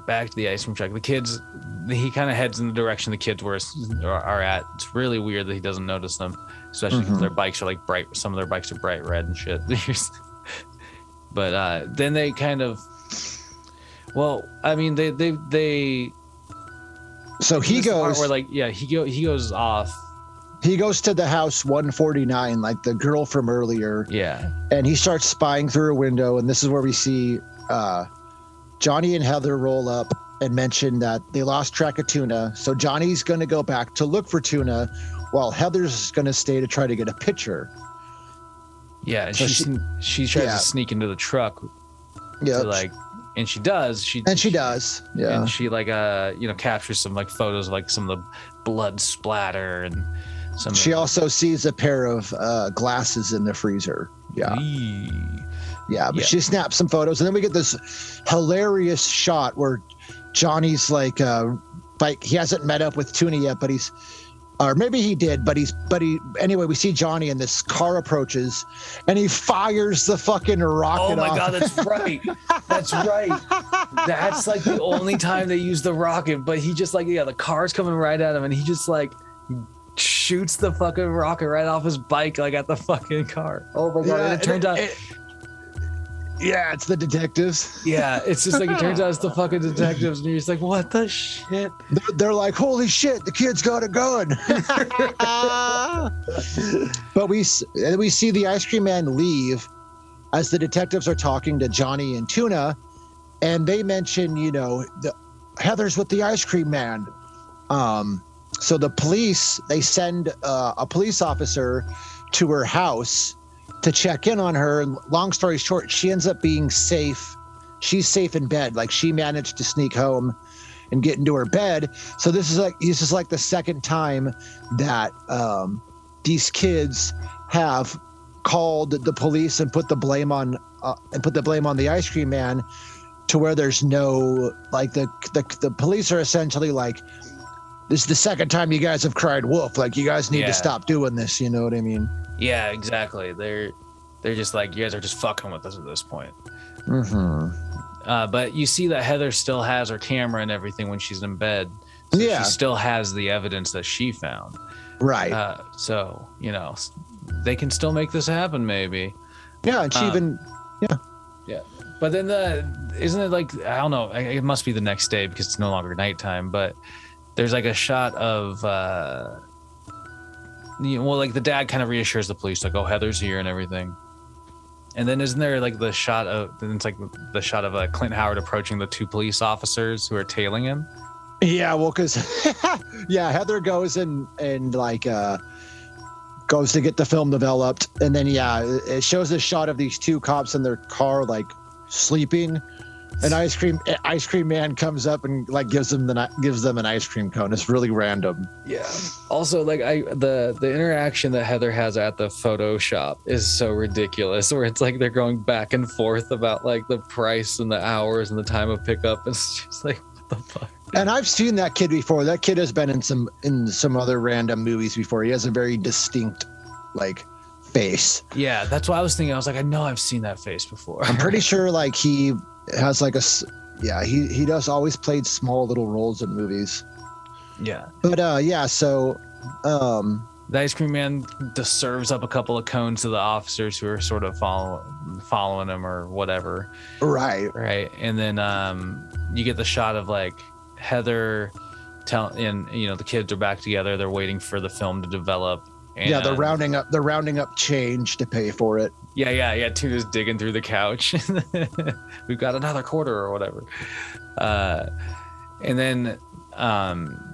back to the ice cream truck. The kids, he kind of heads in the direction the kids are at. It's really weird that he doesn't notice them, especially because their bikes are like bright. Some of their bikes are bright red and shit. But then they kind of, Well, I mean, they. So he this is the part goes. where like he goes off. He goes to the house 149, like the girl from earlier. Yeah. And he starts spying through a window, and this is where we see Johnny and Heather roll up and mention that they lost track of Tuna. So Johnny's going to go back to look for Tuna, while Heather's going to stay to try to get a picture. Yeah, and So she tries to sneak into the truck. Yeah. And she does. She does. Yeah. And she captures some like photos of like some of the blood splatter and some. She also sees a pair of glasses in the freezer. Yeah. Yeah, but she snaps some photos, and then we get this hilarious shot where Johnny's like he hasn't met up with Tuna yet, but or maybe he did, anyway, we see Johnny, and this car approaches, and he fires the fucking rocket. Oh my off. God, that's right. That's right. That's like the only time they use the rocket, but he just like, the car's coming right at him, and he just like shoots the fucking rocket right off his bike, like at the fucking car. Oh my God. And it turns out. Yeah, it's the detectives. Yeah, it's just like it turns out it's the fucking detectives, and you're just like, what the shit? They're like, holy shit, the kid's got a gun. But we see the ice cream man leave as the detectives are talking to Johnny and Tuna, and they mention, Heather's with the ice cream man. So the police, they send a police officer to her house to check in on her. And long story short, she ends up being safe. She's safe in bed. Like, she managed to sneak home and get into her bed. So this is like the second time that these kids have called the police and put the blame on the ice cream man, to where there's no, like, the police are essentially like, this is the second time you guys have cried wolf. Like, you guys need to stop doing this. You know what I mean? Yeah, exactly. They're just like, you guys are just fucking with us at this point. Mm-hmm. But you see that Heather still has her camera and everything when she's in bed. So she still has the evidence that she found. Right. So, they can still make this happen, maybe. Yeah, and she Yeah. But then isn't it like, I don't know, it must be the next day because it's no longer nighttime, but there's like a shot of, like the dad kind of reassures the police, like, oh, Heather's here and everything. And then isn't there like the shot of Clint Howard approaching the two police officers who are tailing him? Yeah, well, because Heather goes and goes to get the film developed, and then it shows a shot of these two cops in their car, like, sleeping. An ice cream man comes up and like gives them an ice cream cone. It's really random. Yeah. Also, like, the interaction that Heather has at the photo shop is so ridiculous, where it's like they're going back and forth about like the price and the hours and the time of pickup. It's just like, what the fuck? And I've seen that kid before. That kid has been in some other random movies before. He has a very distinct, like, face. Yeah, that's what I was thinking. I was like, I know I've seen that face before. I'm pretty sure like he has like he does always played small little roles in movies. Yeah. But so the ice cream man just serves up a couple of cones to the officers who are sort of following him or whatever. Right. And then you get the shot of like Heather and the kids are back together. They're waiting for the film to develop. And, they're rounding up change to pay for it. Yeah. Tuna's digging through the couch. We've got another quarter or whatever. And then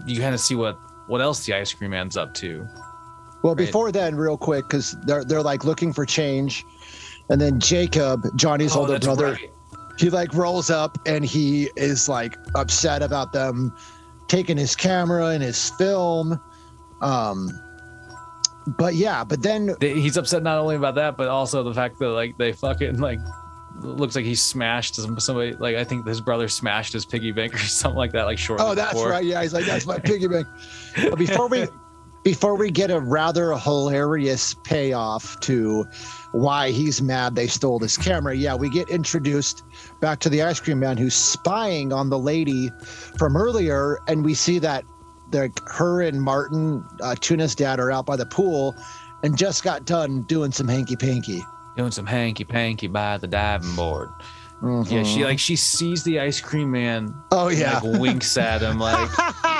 you kind of see what else the ice cream man's up to. Well, before then, real quick, because they're like looking for change, and then Jacob, Johnny's older brother, he like rolls up and he is like upset about them taking his camera and his film. But then he's upset not only about that, but also the fact that like they fucking like looks like he smashed somebody. Like, I think his brother smashed his piggy bank or something like that. Like, shortly Oh, that's before. right. Yeah, he's like, that's my piggy bank. But before we get a rather hilarious payoff to why he's mad they stole this camera, we get introduced back to the ice cream man who's spying on the lady from earlier, and we see that her and Martin, Tuna's dad, are out by the pool and just got done doing some hanky-panky. Doing some hanky-panky by the diving board. Yeah, she sees the ice cream man. Oh yeah, like winks at him like,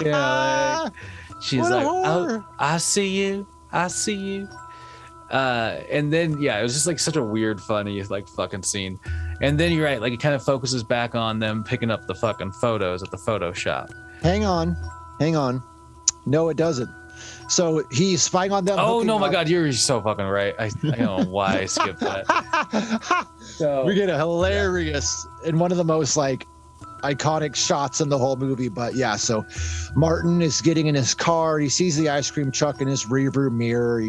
like she's what like, oh, I see you. And then it was just like such a weird, funny, like fucking scene. And then you're right, like it kind of focuses back on them picking up the fucking photos at the photo shop. Hang on. No, it doesn't. So he's spying on them. Oh no, my God, you're so fucking right. I don't know why I skipped that. So we get a hilarious and one of the most like iconic shots in the whole movie. But yeah, so Martin is getting in his car. He sees the ice cream truck in his rearview mirror.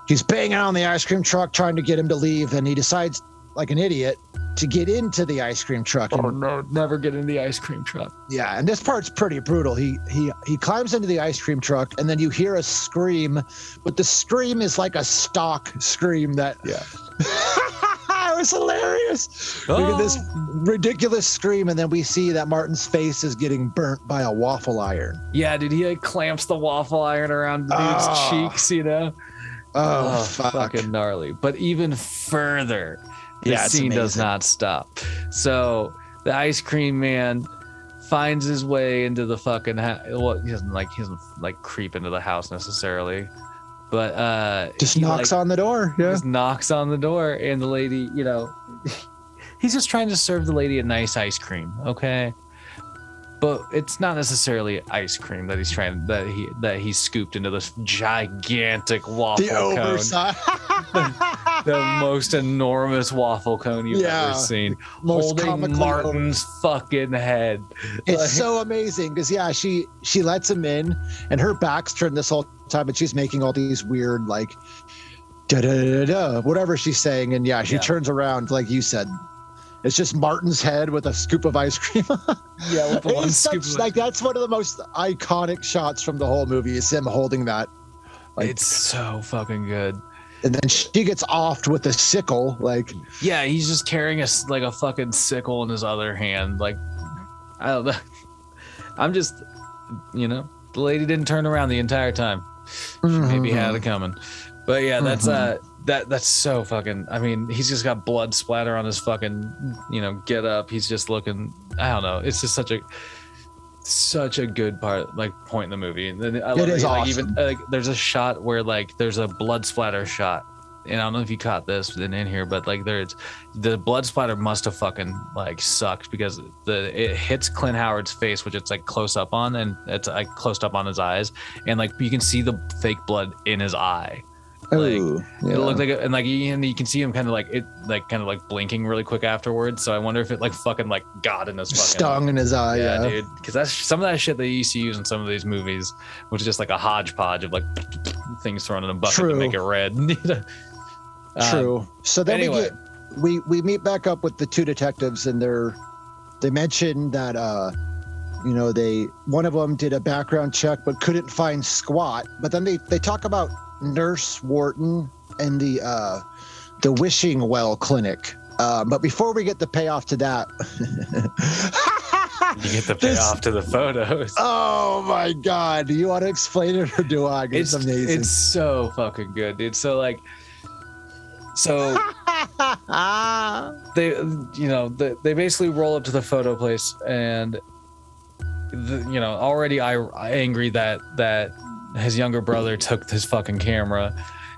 He's banging on the ice cream truck, trying to get him to leave, and he decides, like an idiot, to get into the ice cream truck. Oh no, never get in the ice cream truck. Yeah, and this part's pretty brutal. He climbs into the ice cream truck, and then you hear a scream, but the scream is like a stock scream that it was hilarious. We get this ridiculous scream, and then we see that Martin's face is getting burnt by a waffle iron. Yeah, dude, he like clamps the waffle iron around the dude's cheeks, you know? Oh, fuck. Fucking gnarly. But even further, the scene does not stop. So the ice cream man finds his way into the fucking well, he doesn't like creep into the house necessarily, but just knocks on the door. Yeah, just knocks on the door, and the lady, you know, he's just trying to serve the lady a nice ice cream, okay? But it's not necessarily ice cream that he's trying that he scooped into this gigantic waffle cone. The most enormous waffle cone you've ever seen. Most holding Martin's fucking head. It's so amazing because she lets him in, and her back's turned this whole time, and she's making all these weird like da da da da whatever she's saying, and she turns around like you said. It's just Martin's head with a scoop of ice cream. With the one scoop. That's one of the most iconic shots from the whole movie. Is him holding that. Like, it's so fucking good. And then she gets offed with a sickle. Like, yeah, he's just carrying a fucking sickle in his other hand. Like, I don't know. I'm just, the lady didn't turn around the entire time. She maybe had it coming. But yeah, that's that's so fucking. I mean, he's just got blood splatter on his fucking, get up. He's just looking. I don't know. It's just such a good point in the movie. And then I love it. Like, awesome. Even there's a shot where there's a blood splatter shot, and I don't know if you caught this in here, but there's the blood splatter must have fucking sucked because it hits Clint Howard's face, which it's close up on, and it's close up on his eyes, and you can see the fake blood in his eye. It looked like and you can see him kind of blinking really quick afterwards. So I wonder if it fucking got in his fucking stung in his eye. Yeah, dude. Because that's some of that shit they used to use in some of these movies, which is just a hodgepodge of things thrown in a bucket to make it red. True. So then we meet back up with the two detectives, and they mentioned that one of them did a background check but couldn't find squat. But then they talk about Nurse Wharton and the Wishing Well Clinic. But before we get the payoff to that, you get the payoff to the photos. Oh my God! Do you want to explain it or do I? It's amazing. It's so fucking good, dude. So they basically roll up to the photo place, and already angry that his younger brother took his fucking camera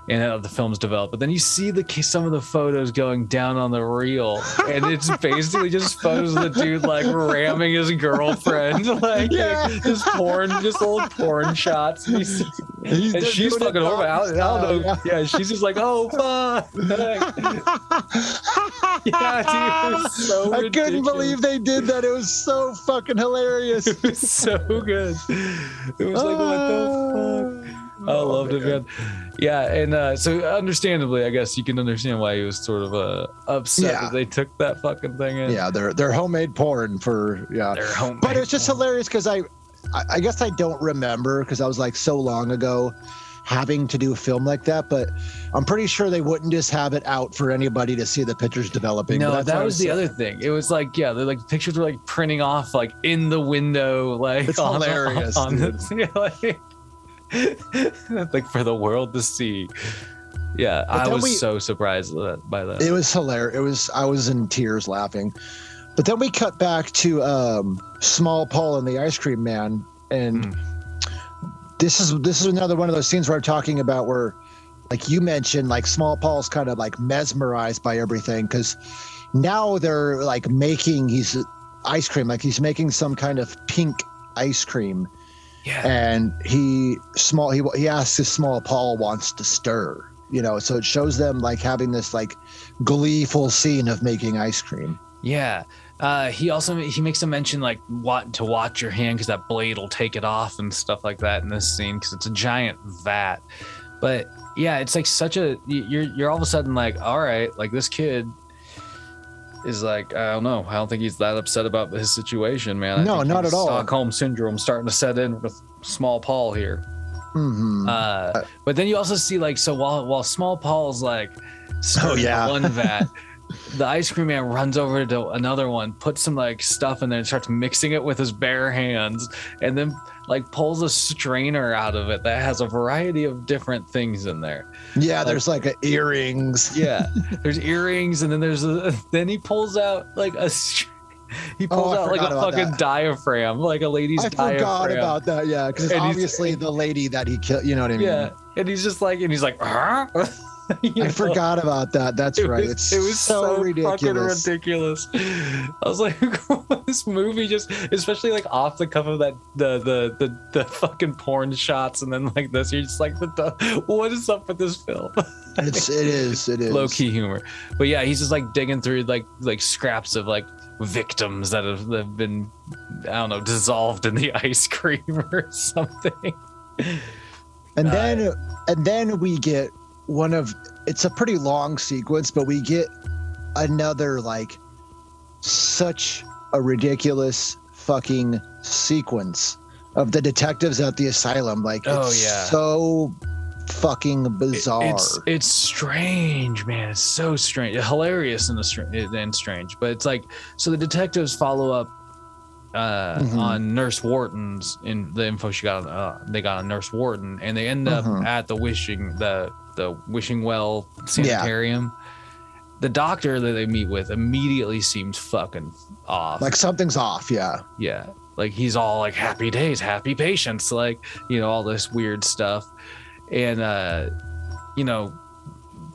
and how the film's developed. But then you see some of the photos going down on the reel, and it's basically just photos of the dude ramming his girlfriend, just old porn shots. And she's fucking horrible. I don't know. Yeah, she's just oh fuck. Yeah, dude, it was so ridiculous. I couldn't believe they did that. It was so fucking hilarious. It was so good. It was what the fuck? I loved it, man. Yeah, and so understandably, I guess you can understand why he was sort of upset that they took that fucking thing in. Yeah, they're homemade porn for They're homemade. But it's just hilarious because I guess I don't remember because I was so long ago having to do a film like that, but I'm pretty sure they wouldn't just have it out for anybody to see the pictures developing. No, that was the other thing. It was they're pictures were printing off in the window, it's hilarious. For the world to see. Yeah, I then was so surprised by that. It was hilarious. I was in tears laughing. But then we cut back to Small Paul and the Ice Cream Man, and this is another one of those scenes where I'm talking about where, like you mentioned, like Small Paul's kind of like mesmerized by everything because now they're like making his ice cream, like he's making some kind of pink ice cream. Yeah. And he asks if Small Paul wants to stir, so it shows them like having this like gleeful scene of making ice cream. Yeah. He makes a mention like to watch your hand because that blade will take it off and stuff like that in this scene because it's a giant vat. But yeah, it's like you're all of a sudden like, all right, like this kid is like, I don't know. I don't think he's that upset about his situation, man. I think not at all. Stockholm syndrome starting to set in with Small Paul here. Mm-hmm. But then you also see like, so while Small Paul's like, one vat, the ice cream man runs over to another one, puts some like stuff in there and starts mixing it with his bare hands, and then like pulls a strainer out of it that has a variety of different things in there. Yeah, there's like earrings. Yeah, there's earrings, and then then he pulls out like a fucking diaphragm, like a lady's diaphragm. I forgot about that. Yeah, because it's obviously the lady that he killed. You know what I mean? Yeah, and he's like, huh? I forgot about that. That's right. It was so ridiculous. Fucking ridiculous. I was like, this movie just, especially like off the cuff of that the fucking porn shots, and then like this, you're just like, what is up with this film? It is low key humor, but yeah, he's just like digging through like scraps of like victims that have been, I don't know, dissolved in the ice cream or something. And then we get it's a pretty long sequence, but we get another like such a ridiculous fucking sequence of the detectives at the asylum. Like, so fucking bizarre. It's strange, man. It's so strange, hilarious and strange. But it's like, so the detectives follow up on Nurse Wharton's in the info she got. They got on Nurse Wharton, and they end up at the Wishing Well Sanitarium. Yeah. The doctor that they meet with immediately seems fucking off. Like something's off. Yeah. Yeah. Like he's all like happy days, happy patients, like, all this weird stuff. And,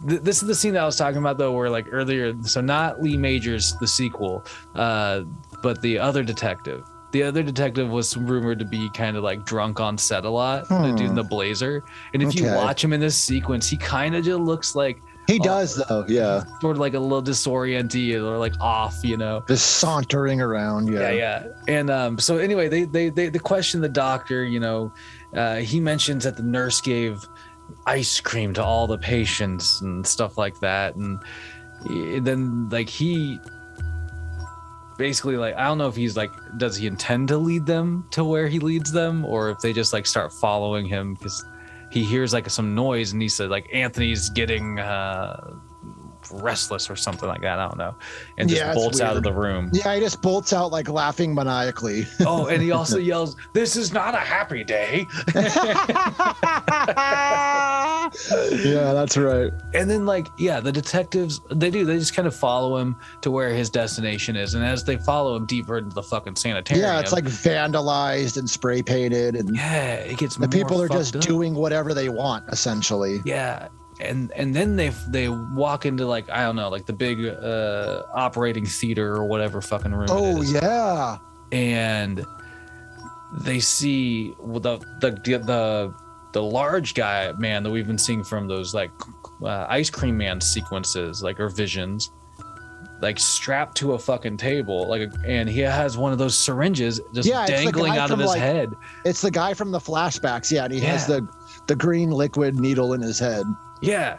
this is the scene that I was talking about though, where like earlier, so not Lee Majors, the sequel, but the other detective. The other detective was rumored to be kind of like drunk on set a lot, the dude in the blazer. And if you watch him in this sequence, he kind of just looks like he does though, yeah. Sort of like a little disoriented or like off, just sauntering around, yeah. Yeah. And so anyway, they question the doctor. He mentions that the nurse gave ice cream to all the patients and stuff like that, and then like he. Basically, like, I don't know if he's like, does he intend to lead them to where he leads them, or if they just like start following him because he hears like some noise and he said like Anthony's getting restless or something like that. I don't know, and just bolts out of the room. Yeah, he just bolts out like laughing maniacally. Oh, and he also yells, "This is not a happy day." Yeah, that's right. And then the detectives, they just kind of follow him to where his destination is, and as they follow him deeper into the fucking sanitarium, it's like vandalized and spray painted, and it gets the people are just doing whatever they want essentially. Yeah. And then they walk into like, I don't know, like the big operating theater or whatever fucking room it is. Yeah. And they see the large guy man that we've been seeing from those like ice cream man sequences, like, or visions, like strapped to a fucking table, and he has one of those syringes just dangling out of his head. It's the guy from the flashbacks, and he has the green liquid needle in his head. Yeah.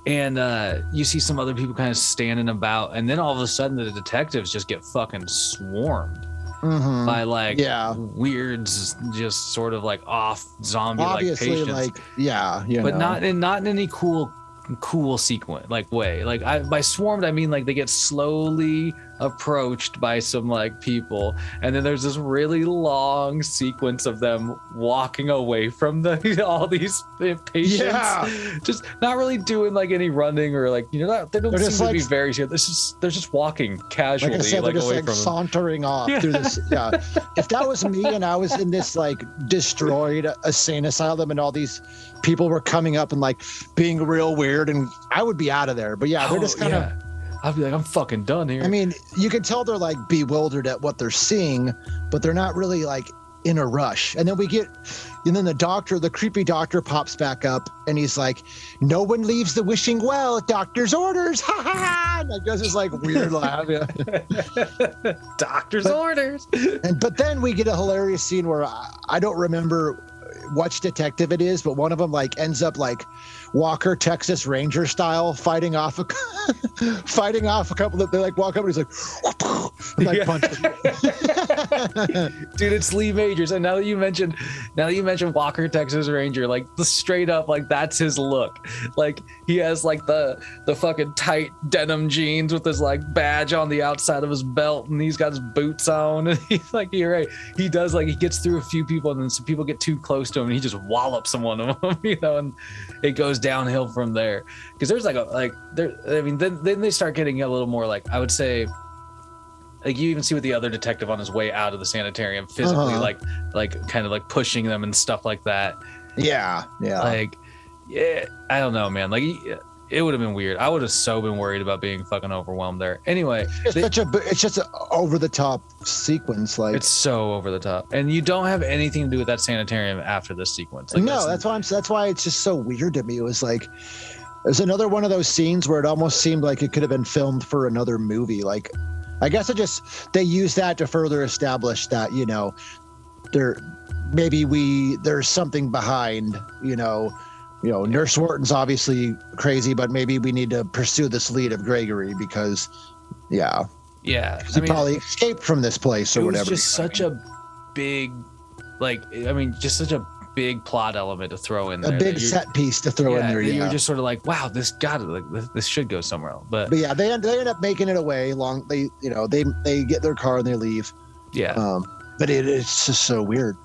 And you see some other people kind of standing about, and then all of a sudden the detectives just get fucking swarmed by weirds, just sort of like off zombie like patients. But not in any cool cool sequence, like way. Like by swarmed, I mean like they get slowly approached by some like people, and then there's this really long sequence of them walking away from all these patients, just not really doing like any running or like they don't seem to be very scared. They're just walking casually, like I said, like they're just away like from them. sauntering off through this. Yeah, if that was me and I was in this like destroyed insane asylum and all these people were coming up and like being real weird, and I would be out of there. But yeah, they're just kind of. I'd be like, I'm fucking done here. I mean, you can tell they're like bewildered at what they're seeing, but they're not really like in a rush. And then the creepy doctor pops back up and he's like, no one leaves the wishing well at doctor's orders. Ha ha ha. And like, does this like weird laugh. Yeah. Doctor's orders. But then we get a hilarious scene where I don't remember which detective it is, but one of them like ends up like Walker Texas Ranger style fighting off a couple that they like walk up and he's like punches. Dude, it's Lee Majors. And now that you mentioned Walker Texas Ranger, like the straight up like that's his look. Like he has like the fucking tight denim jeans with his like badge on the outside of his belt, and he's got his boots on, and he's like, you're right, he does like he gets through a few people and then some people get too close to him and he just wallops someone of them, and it goes downhill from there. Because there's then they start getting a little more like, I would say, like you even see with the other detective on his way out of the sanitarium physically like kind of like pushing them and stuff like that. Yeah Like I don't know, man, like it would have been weird. I would have so been worried about being fucking overwhelmed there. Anyway, it's just an over the top sequence. Like it's so over the top, and you don't have anything to do with that sanitarium after this sequence. Like, no, that's why it's just so weird to me. It was like there's another one of those scenes where it almost seemed like it could have been filmed for another movie. Like I guess they use that to further establish that there's something behind. Nurse Wharton's obviously crazy, but maybe we need to pursue this lead of Gregory because, he probably escaped from this place or whatever. It was just such a big, just such a big plot element to throw in there. A big set piece to throw in there. Yeah, you're just sort of like, wow, this should go somewhere else. But yeah, they end up making it away. They get their car and they leave. Yeah. But it's just so weird.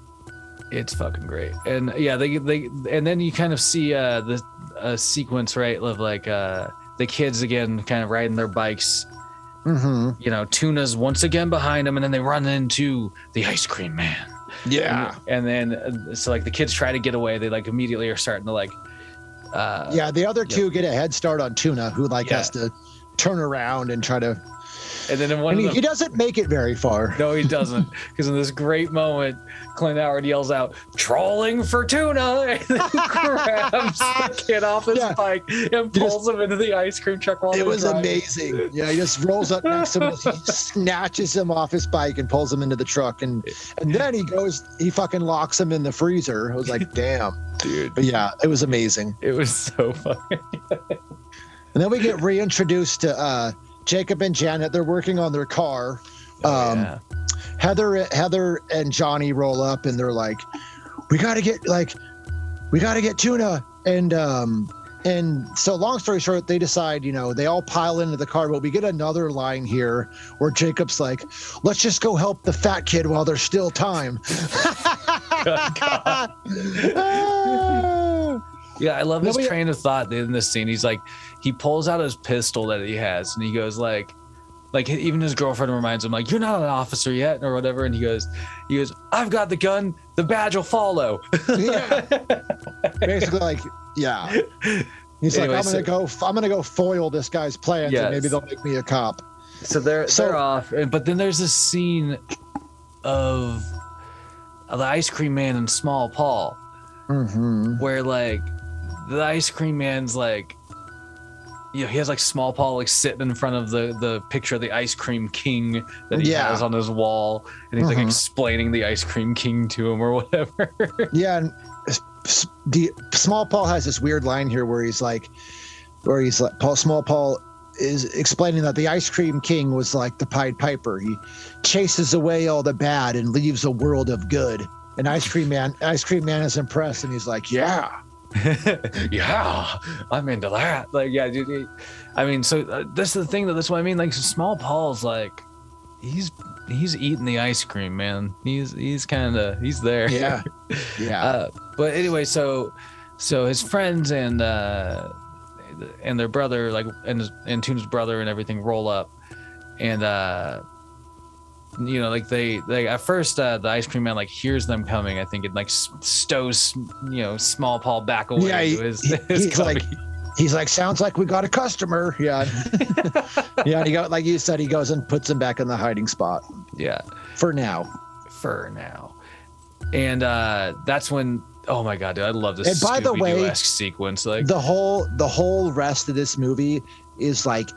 It's fucking great. And they and then you kind of see the sequence, right, of like the kids again kind of riding their bikes. Mm-hmm. Tuna's once again behind them, and then they run into the ice cream man. Yeah. And then so like the kids try to get away, they like immediately are starting to like the other two get a head start on Tuna, who has to turn around and try to. And then he doesn't make it very far. No, he doesn't. Because in this great moment, Clint Howard yells out, "Trolling for tuna!" and then grabs the kid off his bike and pulls him into the ice cream truck while it was driving. Amazing. Yeah, he just rolls up next to him, he snatches him off his bike and pulls him into the truck, and then he fucking locks him in the freezer. I was like, damn, dude. But yeah, it was amazing. It was so funny. And then we get reintroduced to Jacob and Janet. They're working on their car. Heather and Johnny roll up and they're like, we gotta get Tuna. And so long story short, they decide, they all pile into the car, but we get another line here where Jacob's like, let's just go help the fat kid while there's still time. Yeah, I love his train of thought in this scene. He's like, he pulls out his pistol that he has, and he goes like even his girlfriend reminds him, like, you're not an officer yet, or whatever. And he goes, I've got the gun, the badge will follow. Yeah. Basically, like, yeah. He's like, I'm gonna go foil this guy's plans, and maybe they'll make me a cop. So they're off, but then there's this scene of the ice cream man and Small Paul, where like the ice cream man's like, he has like Small Paul like sitting in front of the picture of the ice cream king that he has on his wall, and he's like explaining the ice cream king to him or whatever. Yeah, and Small Paul has this weird line here where he's like, Small Paul is explaining that the ice cream king was like the Pied Piper. He chases away all the bad and leaves a world of good. And ice cream man is impressed, and he's like, yeah. Yeah, I'm into that. Like, yeah, dude. I mean, so that's the thing. That's what I mean. Like, Small Paul's like, he's eating the ice cream, man. He's there. Yeah. Yeah. But anyway, so his friends and their brother, like, and Tuna's brother and everything roll up, and like they at first the ice cream man like hears them coming. I think it like stows Small Paul back away. Yeah, to his he's like, sounds like we got a customer. Yeah. Yeah. And he got, like you said, he goes and puts him back in the hiding spot. Yeah. For now. And that's when, oh my God, dude, I love this. And by the way, sequence, like the whole rest of this movie is like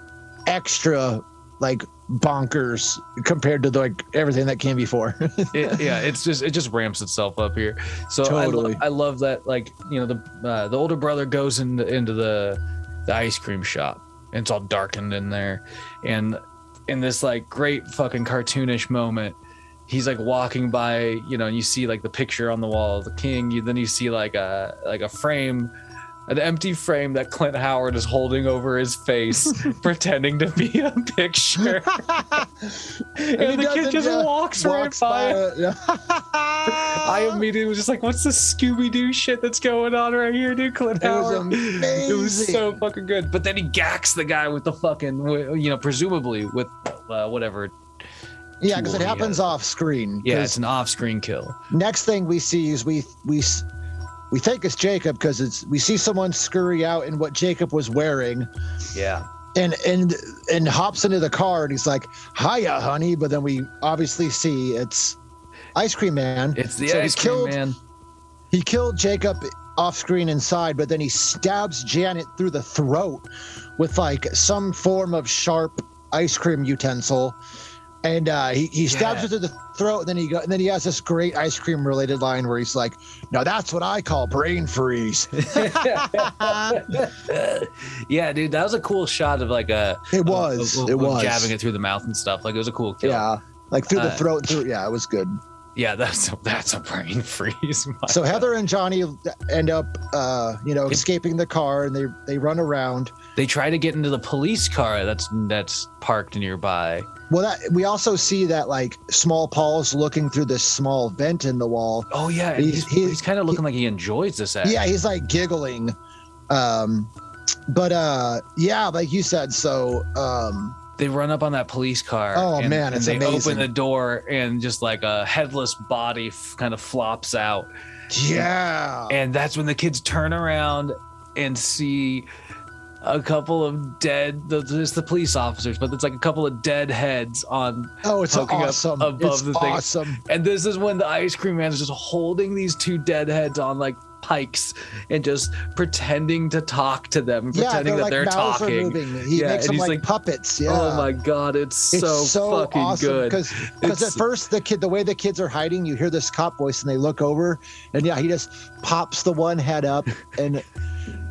extra like bonkers compared to like everything that came before. it just ramps itself up here. So totally. I love that, like, the older brother goes into the ice cream shop, and it's all darkened in there, and in this like great fucking cartoonish moment, he's like walking by, and you see like the picture on the wall of the king. Then you see like a frame, an empty frame that Clint Howard is holding over his face, pretending to be a picture. and the kid just walks right by it. Yeah. I immediately was just like, what's the Scooby-Doo shit that's going on right here, dude? Clint Howard. It was amazing. It was so fucking good. But then he gacks the guy with the fucking, presumably with whatever. Yeah, because it happens off screen. Yeah, it's an off-screen kill. Next thing we see is we think it's Jacob, because we see someone scurry out in what Jacob was wearing. Yeah. And hops into the car, and he's like, "Hiya, honey." But then we obviously see it's Ice Cream Man. It's the Ice Cream Man. He killed Jacob off screen inside, but then he stabs Janet through the throat with like some form of sharp ice cream utensil. And he stabs her through the throat, and then he has this great ice cream related line where he's like, "Now that's what I call brain freeze." Yeah, dude, that was a cool shot of like it was jabbing it through the mouth and stuff. Like, it was a cool kill. Yeah, like through the throat. Yeah, it was good. Yeah, that's a brain freeze. So Heather and Johnny end up, escaping the car, and they run around. They try to get into the police car that's parked nearby. Well, we also see that like Small Paul's looking through this small vent in the wall. Oh yeah, he's kind of looking like he enjoys this act. Yeah, he's like giggling. But like you said, so they run up on that police car. Oh man, it's amazing. They open the door, and just like a headless body kind of flops out. Yeah. And that's when the kids turn around and see a couple of dead, it's the police officers, but it's like a couple of dead heads on. Oh, it's awesome. Above the thing. Awesome. And this is when the Ice Cream Man is just holding these two dead heads on like pikes and just pretending to talk to them, pretending that they're talking. He makes them like puppets. Yeah. Oh my God, it's so fucking awesome, good. Because at first the way the kids are hiding, you hear this cop voice and they look over, and he just pops the one head up, and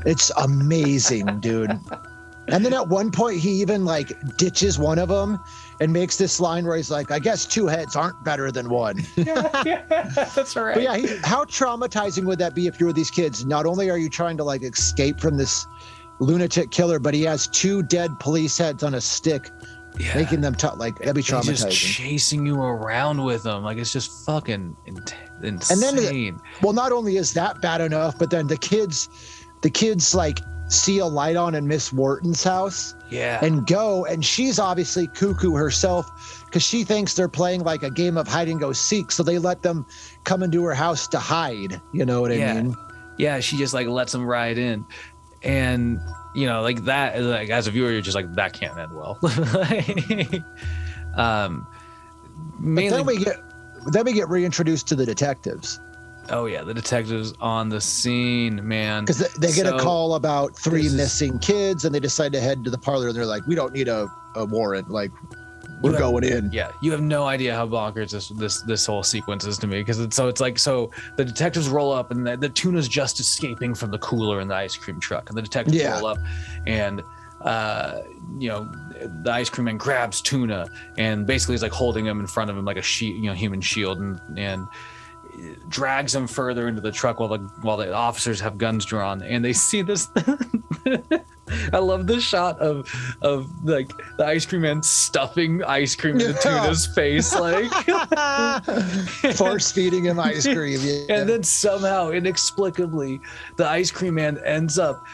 it's amazing, dude. And then at one point he even like ditches one of them and makes this line where he's like, "I guess two heads aren't better than one." Yeah, that's right. But yeah, how traumatizing would that be if you were these kids? Not only are you trying to like escape from this lunatic killer, but he has two dead police heads on a stick, making them like that'd be traumatizing. Just chasing you around with them, like it's just fucking insane. And then, well, not only is that bad enough, but then the kids like see a light on in Miss Wharton's house, and go, and she's obviously cuckoo herself because she thinks they're playing like a game of hide and go seek, so they let them come into her house to hide. You know what I mean? Yeah, she just like lets them ride in, and like that, like as a viewer, you're just like, that can't end well. Mainly, then we get reintroduced to the detectives. Oh yeah, the detectives on the scene, man. Because they get a call about three missing kids, and they decide to head to the parlor. And they're like, "We don't need a warrant. Like, we're going in." Yeah, you have no idea how bonkers this whole sequence is to me. Because it's like the detectives roll up, and the tuna's just escaping from the cooler in the ice cream truck, and the detectives roll up, and the Ice Cream Man grabs Tuna, and basically is like holding him in front of him like a human shield, and drags him further into the truck while the officers have guns drawn, and they see this. I love this shot of like the ice cream man stuffing ice cream into Tuna's face, like force feeding him ice cream. Yeah. And then somehow, inexplicably, the ice cream man ends up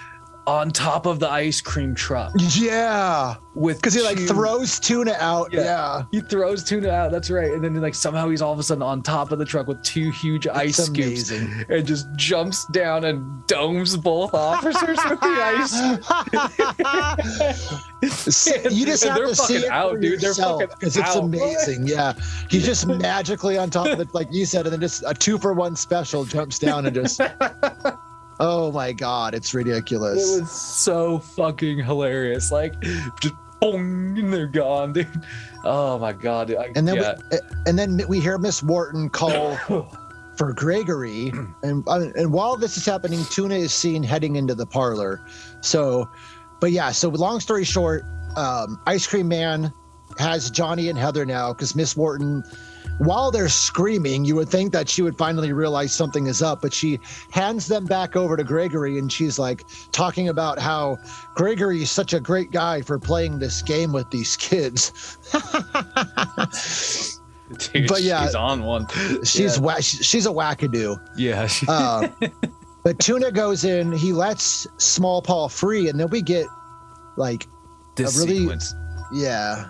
on top of the ice cream truck. Yeah, because he like throws Tuna out. Yeah, he throws Tuna out. That's right. And then like somehow he's all of a sudden on top of the truck with 2 huge ice scoops, and just jumps down and domes both officers with the ice. You just have to see it out, dude. They're fucking because it's amazing. Yeah, he's just magically on top of it, like you said, and then just a 2-for-1 special jumps down and just. Oh my God, it's ridiculous. It was so fucking hilarious. Like, just boom, and they're gone, dude. Oh my God. Dude. And then we hear Miss Wharton call for Gregory, and while this is happening, Tuna is seen heading into the parlor. So long story short, Ice Cream Man has Johnny and Heather now because Miss Wharton. While they're screaming, you would think that she would finally realize something is up, but she hands them back over to Gregory, and she's like talking about how Gregory is such a great guy for playing this game with these kids. Dude, but yeah, she's on one. She's a wackadoo. Yeah. But Tuna goes in, he lets Small Paw free, and then we get like this a really sequence. Yeah.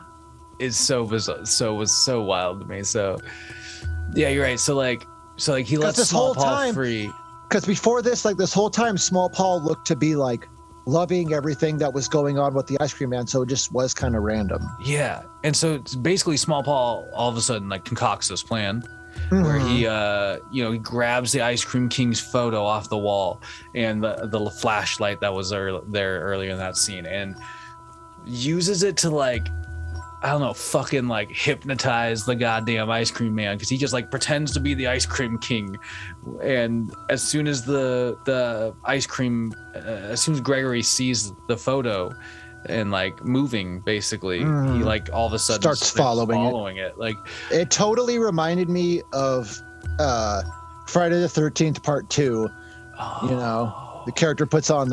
Is so bizarre, was so wild to me. So yeah, you're right. So like he lets Small Paw free. Because before this, like this whole time, Small Paw looked to be like loving everything that was going on with the Ice Cream Man. So it just was kind of random. Yeah, and so it's basically Small Paw all of a sudden like concocts this plan. Where he he grabs the Ice Cream King's photo off the wall and the flashlight that was there earlier in that scene, and uses it to like, I don't know, fucking like hypnotize the goddamn Ice Cream Man, because he just like pretends to be the Ice Cream King, and as soon as the ice cream, as soon as Gregory sees the photo and like moving, basically, he like all of a sudden starts following it. Like it totally reminded me of Friday the 13th Part 2. You know, the character puts on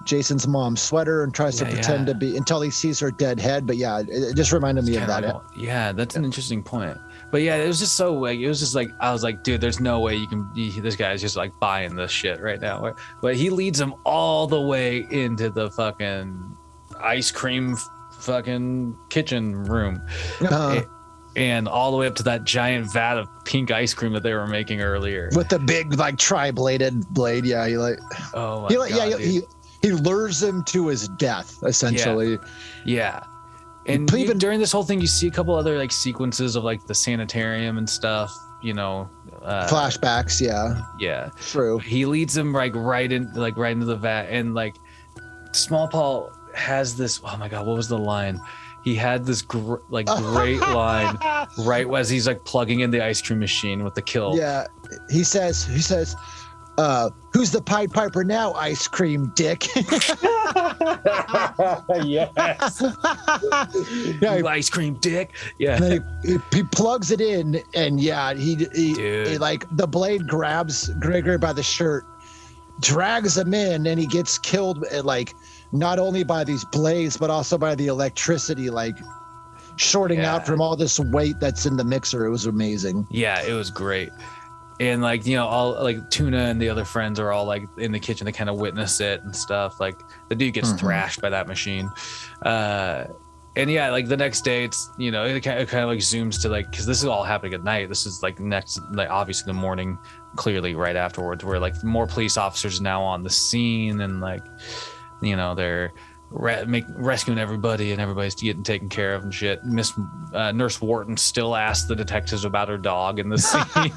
Jason's mom's sweater and tries to pretend to be until he sees her dead head. But yeah, it just reminded me of that. Yeah, that's an interesting point. But yeah, it was just so like, it was just like, I was like, dude, there's no way this guy's just like buying this shit right now. But he leads him all the way into the fucking ice cream fucking kitchen room. And all the way up to that giant vat of pink ice cream that they were making earlier. With the big like tri-bladed blade. Yeah, he like, oh my God, he lures him to his death, essentially. Yeah. And even during this whole thing, you see a couple other like sequences of like the sanitarium and stuff, you know. Flashbacks, yeah. Yeah. True. He leads him like right into the vat, and like Small Paw has this, oh my God, what was the line? He had this great line right as he's like plugging in the ice cream machine with the kill. Yeah. He says, who's the Pied Piper now, ice cream dick? Yes. You ice cream dick. Yeah. He plugs it in, and yeah, he like the blade grabs Gregory by the shirt, drags him in, and he gets killed like not only by these blades but also by the electricity like shorting out from all this weight that's in the mixer. It was amazing. Yeah, it was great. And like, you know, all like Tuna and the other friends are all like in the kitchen to kind of witness it and stuff. Like the dude gets thrashed by that machine. And yeah, like the next day it's, you know, it kind of like zooms to like, because this is all happening at night. This is like next, like obviously the morning, clearly right afterwards, where like more police officers now on the scene, and like, you know, they're rescuing everybody, and everybody's getting taken care of and shit. Nurse Wharton still asks the detectives about her dog in the scene.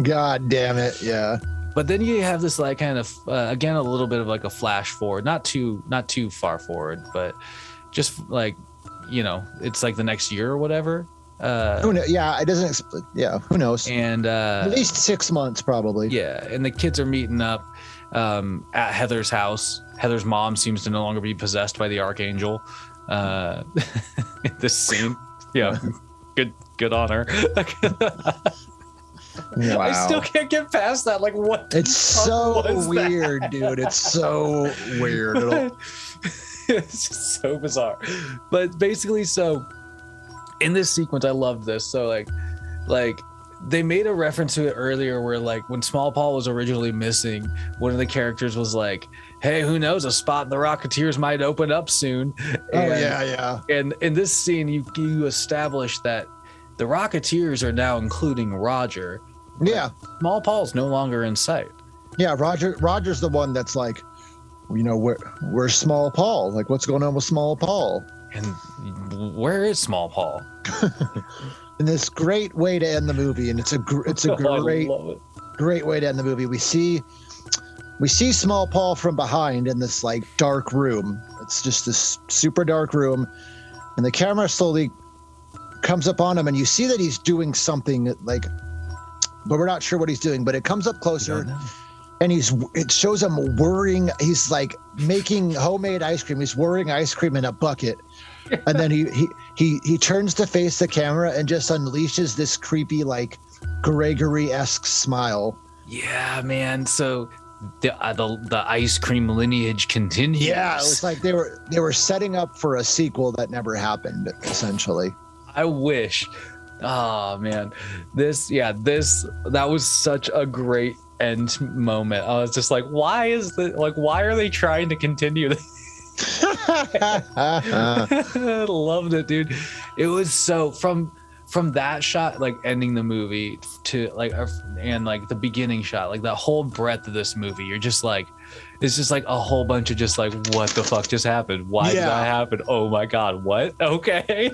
God damn it, yeah. But then you have this like kind of again a little bit of like a flash forward, not too far forward, but just like, you know, it's like the next year or whatever. Who knows? Yeah, it doesn't. Yeah, who knows? And at least 6 months probably. Yeah, and the kids are meeting up at Heather's house. Heather's mom seems to no longer be possessed by the archangel. This scene, yeah, good on her. Wow. I still can't get past that. Like, what? It's so was weird, that? dude. It's so weird. It's just so bizarre. But basically, so in this sequence, I loved this. So like they made a reference to it earlier where like when Small Paul was originally missing, one of the characters was like, hey, who knows, a spot in the Rocketeers might open up soon. Yeah. And in this scene, you establish that the Rocketeers are now including Roger. Yeah. Small Paul's no longer in sight. Yeah, Roger's the one that's like, you know, where's Small Paul? Like, what's going on with Small Paul? And where is Small Paul? And this great way to end the movie, and it's a great way to end the movie. We see Small Paul from behind in this like dark room. It's just this super dark room, and the camera slowly comes up on him, and you see that he's doing something like, but we're not sure what he's doing. But it comes up closer, and it shows him whirring. He's like making homemade ice cream. He's whirring ice cream in a bucket. And then he turns to face the camera and just unleashes this creepy, like Gregory-esque smile. Yeah, man. So the ice cream lineage continues. Yeah, it was like they were setting up for a sequel that never happened, essentially. I wish. Oh man, that was such a great end moment. I was just like, why are they trying to continue this? Loved it, dude. It was so from that shot, like ending the movie, to like and like the beginning shot, like that whole breadth of this movie, you're just like, it's just like a whole bunch of just like, what the fuck just happened? Why did that happen? Oh my god, what? Okay.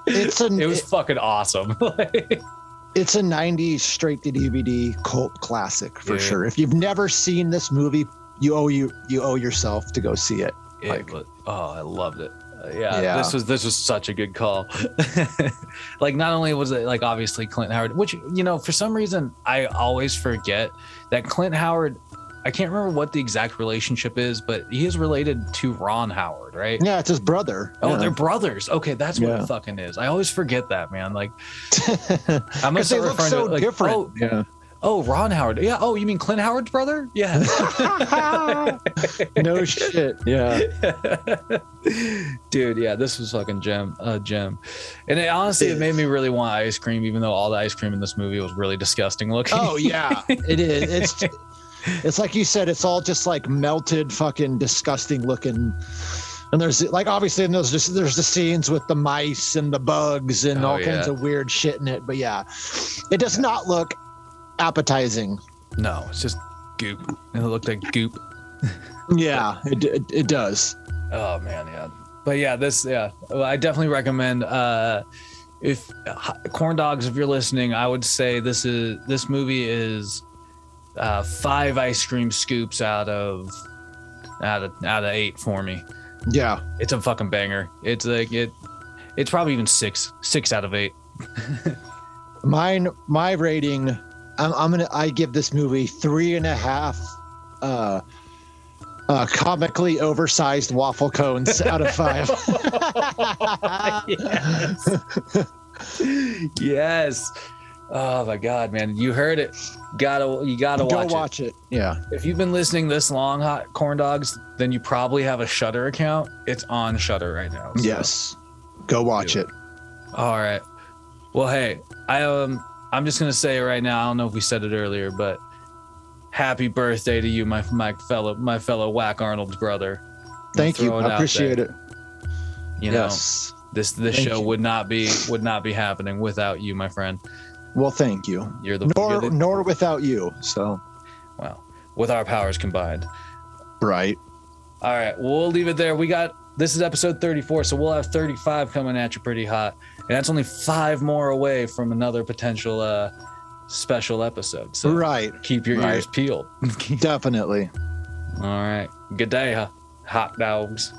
It was fucking awesome. It's a 90s straight to DVD cult classic for sure. If you've never seen this movie, you owe yourself to go see it. I loved it. This was such a good call. Like, not only was it like obviously Clint Howard, which, you know, for some reason I always forget that Clint Howard, I can't remember what the exact relationship is, but he is related to Ron Howard, right? Yeah, it's his brother. Oh, they're brothers. Okay, that's what it fucking is. I always forget that, man. Like, I must they look so different. Oh, Ron Howard. Yeah. Oh, you mean Clint Howard's brother? Yeah. No shit. Yeah. Dude, yeah, this was fucking gem. And it made me really want ice cream, even though all the ice cream in this movie was really disgusting looking. Oh yeah, it is. It's like you said, it's all just like melted, fucking disgusting looking. And there's like, obviously, and there's the scenes with the mice and the bugs and all kinds of weird shit in it. But yeah, it does not look appetizing. No, it's just goop. It looked like goop. Yeah, it does. Oh man, yeah. But yeah, well, I definitely recommend if corn dogs, if you're listening, I would say this movie is 5 ice cream scoops out of 8 for me. Yeah, it's a fucking banger. It's like it's probably even 6 out of 8. My rating, I give this movie 3.5 comically oversized waffle cones out of 5. Yes. Oh my god, man, you heard it. You gotta watch it. Yeah, if you've been listening this long, Hot Corn Dogs, then you probably have a Shudder account. It's on Shudder right now, so. Yes, go watch it. All right. Well, hey, I'm just gonna say it right now, I don't know if we said it earlier, but happy birthday to you, my fellow WacArnold's brother. Thank you. I appreciate it. You know, this show would not be happening without you, my friend. Well, thank you. Nor without you. So, well, with our powers combined. Right. All right. We'll leave it there. This is episode 34, so we'll have 35 coming at you pretty hot. And that's only 5 more away from another potential special episode. So right. Keep your ears peeled. Definitely. All right. Good day, hot dogs.